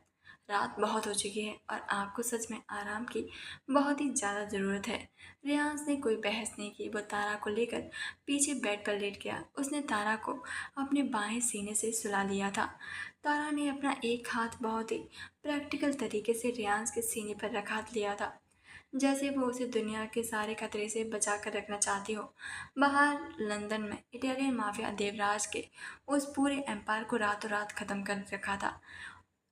A: रात बहुत हो चुकी है और आपको सच में आराम की बहुत ही ज़्यादा ज़रूरत है। रियांश ने कोई बहस नहीं की। वो तारा को लेकर पीछे बेड पर लेट गया। उसने तारा को अपने बाएं सीने से सुला लिया था। तारा ने अपना एक हाथ बहुत ही प्रैक्टिकल तरीके से रियांश के सीने पर रखा लिया था, जैसे वो उसे दुनिया के सारे खतरे से बचा कर रखना चाहती हो। बाहर लंदन में इटालियन माफिया देवराज के उस पूरे एम्पायर को रातों रात खत्म कर रखा था,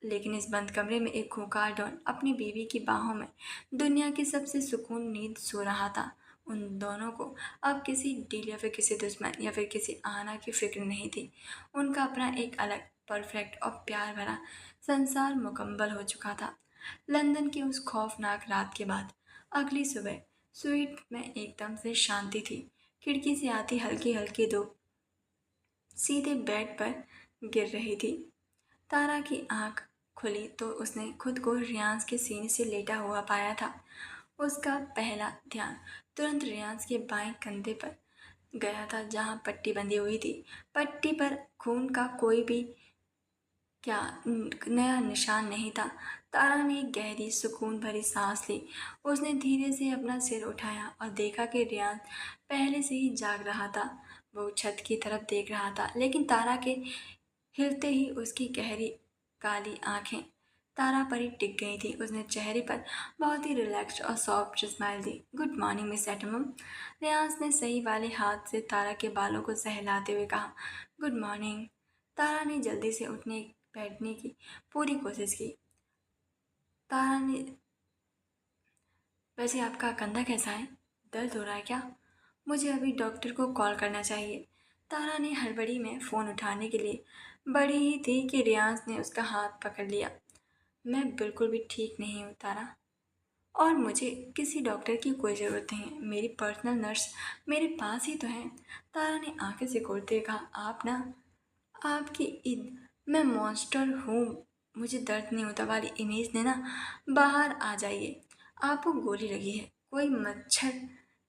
A: लेकिन इस बंद कमरे में एक खूंखार डॉन अपनी बीवी की बाहों में दुनिया की सबसे सुकून नींद सो रहा था। उन दोनों को अब किसी डील या फिर किसी दुश्मन या फिर किसी आना की फिक्र नहीं थी। उनका अपना एक अलग परफेक्ट और प्यार भरा संसार मुकम्मल हो चुका था। लंदन की उस खौफनाक रात के बाद अगली सुबह स्वीट में एकदम से शांति थी। खिड़की से आती हल्की हल्की धूप सीधे बेड पर गिर रही थी। तारा की आंख खुली तो उसने खुद को रियांश के सीने से लेटा हुआ पाया था। उसका पहला ध्यान तुरंत रियांश के बाएं कंधे पर गया था जहां पट्टी बंधी हुई थी। पट्टी पर खून का कोई भी क्या नया निशान नहीं था। तारा ने एक गहरी सुकून भरी सांस ली। उसने धीरे से अपना सिर उठाया और देखा कि रियांश पहले से ही जाग रहा था। वो छत की तरफ देख रहा था, लेकिन तारा के हिलते ही उसकी गहरी काली आंखें तारा पर ही टिक गई थी। उसने चेहरे पर बहुत ही रिलैक्स्ड और सॉफ्ट स्माइल दी। गुड मॉर्निंग मिस एटमम। रियांश ने सही वाले हाथ से तारा के बालों को सहलाते हुए कहा, गुड मॉर्निंग। तारा ने जल्दी से उठने बैठने की पूरी कोशिश की। तारा ने, वैसे आपका कंधा कैसा है? दर्द हो रहा है क्या? मुझे अभी डॉक्टर को कॉल करना चाहिए। तारा ने हड़बड़ी में फ़ोन उठाने के लिए बड़ी ही थी कि रियांश ने उसका हाथ पकड़ लिया। मैं बिल्कुल भी ठीक नहीं हूँ तारा, और मुझे किसी डॉक्टर की कोई ज़रूरत नहीं है। मेरी पर्सनल नर्स मेरे पास ही तो है। तारा ने आंखें सिकोड़ते हुए कहा, आप ना, आपकी ईद, मैं मॉन्स्टर हूँ, मुझे दर्द नहीं होता वाली इमेज ने ना बाहर आ जाइए। आपको गोली लगी है, कोई मच्छर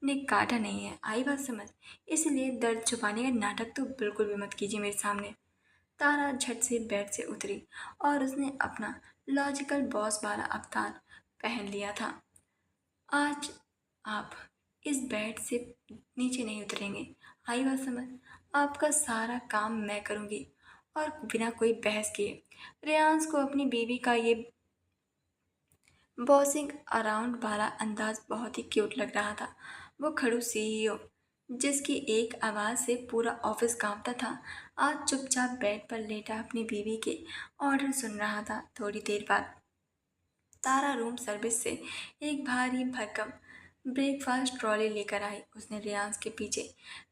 A: ने काटा नहीं है, आई बात समझ? इसलिए दर्द छुपाने का नाटक तो बिल्कुल भी मत कीजिए मेरे सामने। तारा झट से बेड से उतरी और उसने अपना लॉजिकल बॉस वाला अवतार पहन लिया था। आज आप इस बेड से नीचे नहीं उतरेंगे, आई बात समझ? आपका सारा काम मैं करूँगी और बिना कोई बहस किए। रेयांश को अपनी बीवी का ये बॉसिंग अराउंड वाला अंदाज बहुत ही क्यूट लग रहा था। वो खड़ूस सीईओ जिसकी एक आवाज़ से पूरा ऑफिस कांपता था, आज चुपचाप बेड पर लेटा अपनी बीवी के ऑर्डर सुन रहा था। थोड़ी देर बाद तारा रूम सर्विस से एक भारी भरकम ब्रेकफास्ट ट्रॉली लेकर आई। उसने रियांस के पीछे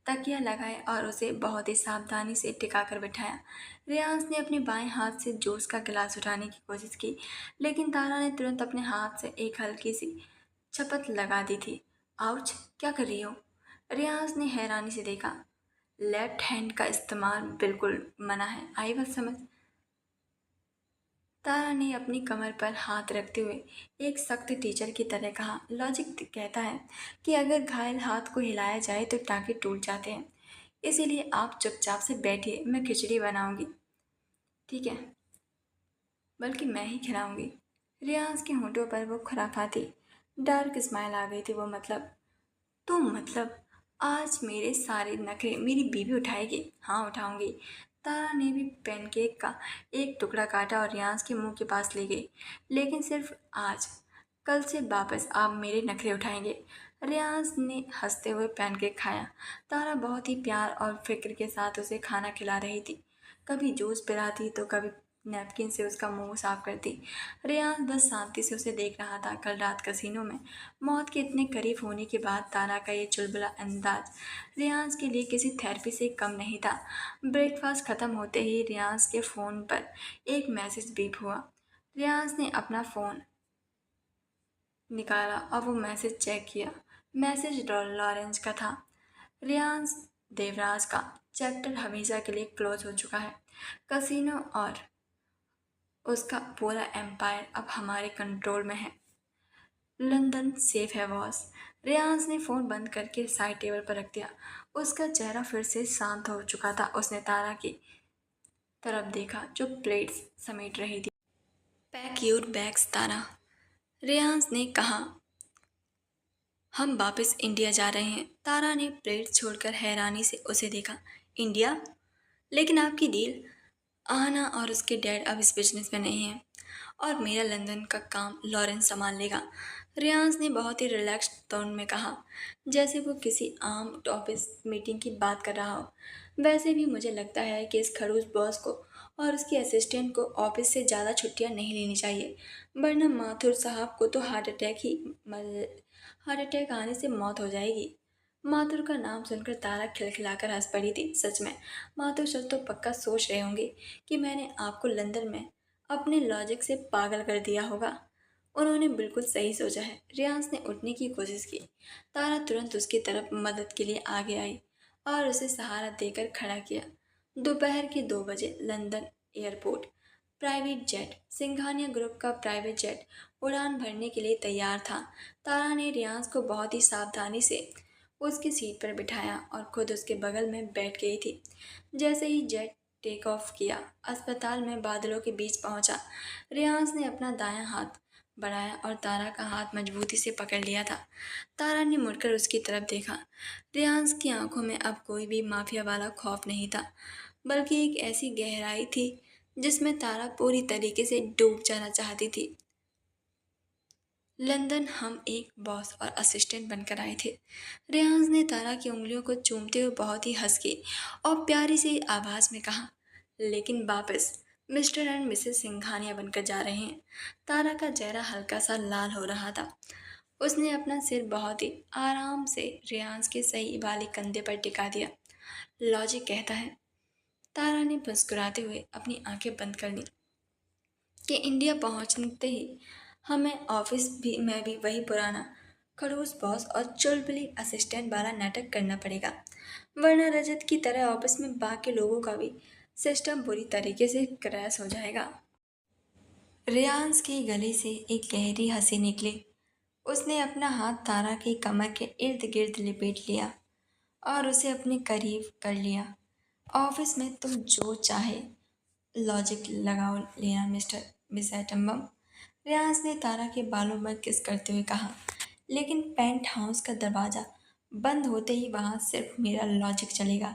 A: तकिया लगाया और उसे बहुत ही सावधानी से टिकाकर बिठाया। रियांस ने अपने बाएं हाथ से जूस का गिलास उठाने की कोशिश की, लेकिन तारा ने तुरंत अपने हाथ से एक हल्की सी झपत लगा दी थी। आउच, क्या कर रही हो? रियांस ने हैरानी से देखा। लेफ्ट हैंड का इस्तेमाल बिल्कुल मना है, आई बात समझ? तारा ने अपनी कमर पर हाथ रखते हुए एक सख्त टीचर की तरह कहा, लॉजिक कहता है कि अगर घायल हाथ को हिलाया जाए तो टाँके टूट जाते हैं। इसीलिए आप चुपचाप से बैठिए, मैं खिचड़ी बनाऊंगी। ठीक है, बल्कि मैं ही खिलाऊंगी। रियाज के होंठों पर वो खुराफाती डार्क स्माइल आ गई थी। वो मतलब, तो मतलब आज मेरे सारे नखरे मेरी बीवी उठाएगी? हाँ, उठाऊंगी। तारा ने भी पैनकेक का एक टुकड़ा काटा और रियांस के मुंह के पास ले गई। लेकिन सिर्फ आज, कल से वापस आप मेरे नखरे उठाएंगे। रियांस ने हंसते हुए पैनकेक खाया। तारा बहुत ही प्यार और फिक्र के साथ उसे खाना खिला रही थी। कभी जूस पिलाती तो कभी नैपकिन से उसका मुंह साफ करती। रियाज बस शांति से उसे देख रहा था। कल रात कसीनो में मौत के इतने करीब होने के बाद तारा का ये चुलबुला अंदाज रियाज के लिए किसी थेरेपी से कम नहीं था। ब्रेकफास्ट खत्म होते ही रियाज के फ़ोन पर एक मैसेज बीप हुआ। रियाज ने अपना फ़ोन निकाला और वो मैसेज चेक किया। मैसेज लॉरेंस का था। रियाज देवराज का चैप्टर हमेशा के लिए क्लोज हो चुका है। कसीनो और उसका पूरा एम्पायर अब हमारे कंट्रोल में है। लंदन सेफ है बॉस। रियाज ने फ़ोन बंद करके साइड टेबल पर रख दिया। उसका चेहरा फिर से शांत हो चुका था। उसने तारा की तरफ देखा जो प्लेट्स समेट रही थी। पैक योर बैग्स तारा, रियाज ने कहा, हम वापस इंडिया जा रहे हैं। तारा ने प्लेट छोड़कर हैरानी से उसे देखा। इंडिया? लेकिन आपकी डील? आना और उसके डैड अब इस बिजनेस में नहीं है और मेरा लंदन का काम लॉरेंस संभाल लेगा। रियांस ने बहुत ही रिलैक्स्ड टोन में कहा, जैसे वो किसी आम ऑफिस मीटिंग की बात कर रहा हो। वैसे भी मुझे लगता है कि इस खड़ूस बॉस को और उसके असिस्टेंट को ऑफिस से ज़्यादा छुट्टियां नहीं लेनी चाहिए, वरना माथुर साहब को तो हार्ट अटैक आने से मौत हो जाएगी। माथुर का नाम सुनकर तारा खिलखिलाकर हंस पड़ी थी। सच में, माथुर सर तो पक्का सोच रहे होंगे कि मैंने आपको लंदन में अपने लॉजिक से पागल कर दिया होगा। उन्होंने बिल्कुल सही सोचा है। रियांस ने उठने की कोशिश की। तारा तुरंत उसकी तरफ मदद के लिए आगे आई और उसे सहारा देकर खड़ा किया। दोपहर के 2 बजे London airport. Private jet, Singhania group का प्राइवेट जेट उड़ान भरने के लिए तैयार था। तारा ने रियांस को बहुत ही सावधानी से उसकी सीट पर बिठाया और खुद उसके बगल में बैठ गई थी। जैसे ही जेट टेक ऑफ किया, अस्पताल में बादलों के बीच पहुंचा। रियांस ने अपना दायां हाथ बढ़ाया और तारा का हाथ मजबूती से पकड़ लिया था। तारा ने मुड़कर उसकी तरफ देखा। रियांस की आंखों में अब कोई भी माफिया वाला खौफ नहीं था, बल्कि एक ऐसी गहराई थी जिसमें तारा पूरी तरीके से डूब जाना चाहती थी। लंदन हम एक बॉस और असिस्टेंट बनकर आए थे। रियांस ने तारा की उंगलियों को चूमते हुए बहुत ही हंस के और प्यारी सी आवाज में कहा, लेकिन वापस मिस्टर एंड मिसेस सिंघानिया बनकर जा रहे हैं। तारा का चेहरा हल्का सा लाल हो रहा था। उसने अपना सिर बहुत ही आराम से रियांस के सही वाले कंधे पर टिका दिया। लॉजिक कहता है, तारा ने मुस्कुराते हुए अपनी आंखें बंद कर ली, कि इंडिया पहुंचते ही हमें ऑफिस भी में भी वही पुराना खड़ूस बॉस और चुलबुली असिस्टेंट वाला नाटक करना पड़ेगा, वरना रजत की तरह ऑफिस में बाकी लोगों का भी सिस्टम बुरी तरीके से क्रैश हो जाएगा। रियांस की गले से एक गहरी हंसी निकली। उसने अपना हाथ तारा की कमर के इर्द गिर्द लिपेट लिया और उसे अपने करीब कर लिया। ऑफिस में तुम जो चाहे लॉजिक लगाओ लेना मिस एटम्बम, रियाज ने तारा के बालों पर किस करते हुए कहा। लेकिन पेंट हाउस का दरवाज़ा बंद होते ही वहाँ सिर्फ मेरा लॉजिक चलेगा।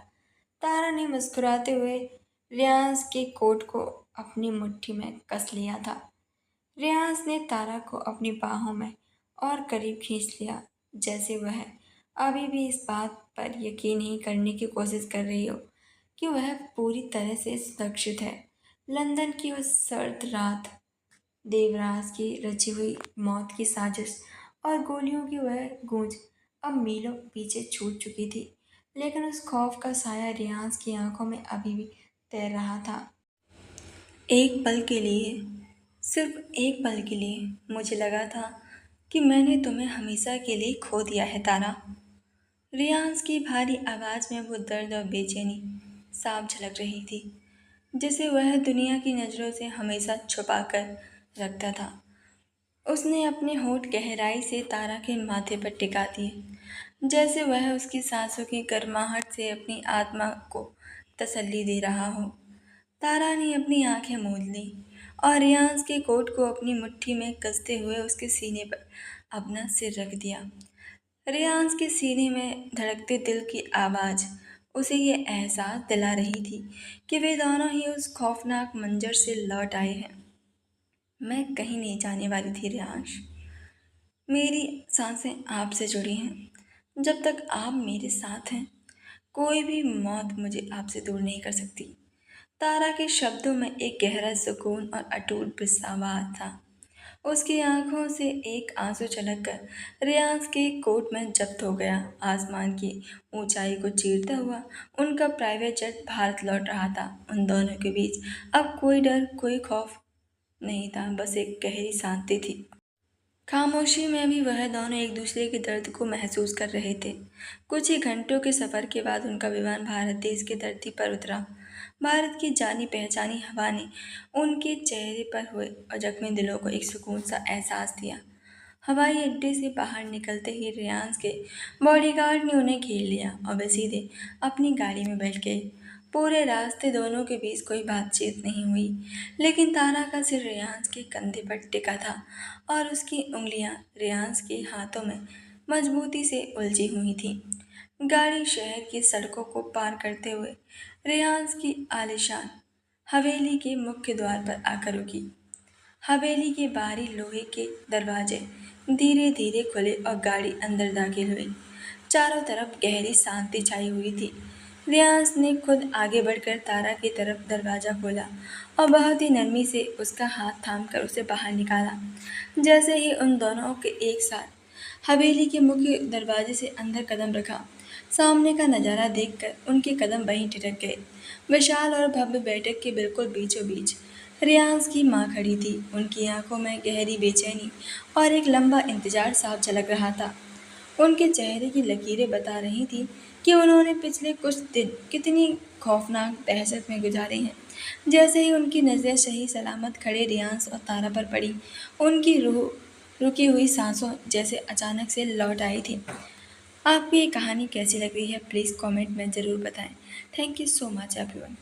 A: तारा ने मुस्कुराते हुए रियाज के कोट को अपनी मुट्ठी में कस लिया था। रियाज ने तारा को अपनी बाहों में और करीब खींच लिया, जैसे वह अभी भी इस बात पर यकीन नहीं करने की कोशिश कर रही हो कि वह पूरी तरह से सुरक्षित है। लंदन की उस सर्द रात, देवराज की रची हुई मौत की साजिश और गोलियों की वह गूंज अब मीलों पीछे छूट चुकी थी, लेकिन उस खौफ का साया रियांस की आंखों में अभी भी तैर रहा था। एक पल के लिए, सिर्फ एक पल के लिए मुझे लगा था कि मैंने तुम्हें हमेशा के लिए खो दिया है तारा। रियांस की भारी आवाज में वो दर्द और बेचैनी साफ झलक रही थी, जिसे वह दुनिया की नजरों से हमेशा छुपा कर रखता था। उसने अपने होंठ गहराई से तारा के माथे पर टिका दिए, जैसे वह उसकी सांसों की गर्माहट से अपनी आत्मा को तसल्ली दे रहा हो। तारा ने अपनी आंखें मूंद ली और रियांस के कोट को अपनी मुट्ठी में कसते हुए उसके सीने पर अपना सिर रख दिया। रियांस के सीने में धड़कते दिल की आवाज़ उसे ये एहसास दिला रही थी कि वे दोनों ही उस खौफनाक मंजर से लौट आए हैं। मैं कहीं नहीं जाने वाली थी रियांश। मेरी सांसें आपसे जुड़ी हैं। जब तक आप मेरे साथ हैं, कोई भी मौत मुझे आपसे दूर नहीं कर सकती। तारा के शब्दों में एक गहरा सुकून और अटूट विश्वास था। उसकी आंखों से एक आंसू छलक कर रियाज के कोट में जब्त हो गया। आसमान की ऊंचाई को चीरता हुआ उनका प्राइवेट जेट भारत लौट रहा था। उन दोनों के बीच अब कोई डर, कोई खौफ नहीं था, बस एक गहरी शांति थी। खामोशी में भी वह दोनों एक दूसरे के दर्द को महसूस कर रहे थे। कुछ ही घंटों के सफर के बाद उनका विमान भारत देश की धरती पर उतरा। भारत की जानी पहचानी हवा ने उनके चेहरे पर हुए और जख्मी दिलों को एक सुकून सा एहसास दिया। हवाई अड्डे से बाहर निकलते ही रियांस के बॉडीगार्ड ने उन्हें घेर लिया और वे सीधे अपनी गाड़ी में बैठ गए। पूरे रास्ते दोनों के बीच कोई बातचीत नहीं हुई, लेकिन तारा का सिर रियांस के कंधे पर टिका था और उसकी उंगलियां रियांस के हाथों में मजबूती से उलझी हुई थी। गाड़ी शहर की सड़कों को पार करते हुए रियांस की आलीशान हवेली के मुख्य द्वार पर आकर रुकी। हवेली के बाहरी लोहे के दरवाजे धीरे धीरे खुले और गाड़ी अंदर दाखिल हुई। चारों तरफ गहरी शांति छाई हुई थी। रियांस ने खुद आगे बढ़कर तारा की तरफ दरवाज़ा खोला और बहुत ही नरमी से उसका हाथ थामकर उसे बाहर निकाला। जैसे ही उन दोनों के एक साथ हवेली के मुख्य दरवाजे से अंदर कदम रखा, सामने का नज़ारा देखकर उनके कदम वहीं ठिठक गए। विशाल और भव्य बैठक के बिल्कुल बीचों बीच रियांस की माँ खड़ी थी। उनकी आंखों में गहरी बेचैनी और एक लंबा इंतजार साफ झलक रहा था। उनके चेहरे की लकीरें बता रही थी कि उन्होंने पिछले कुछ दिन कितनी खौफनाक दहशत में गुजारे हैं। जैसे ही उनकी नज़रें सही सलामत खड़े रियांस और तारा पर पड़ी, उनकी रूह रुकी हुई सांसों जैसे अचानक से लौट आई थी। आपको ये कहानी कैसी लग रही है, प्लीज़ कमेंट में ज़रूर बताएं। Thank you so much everyone.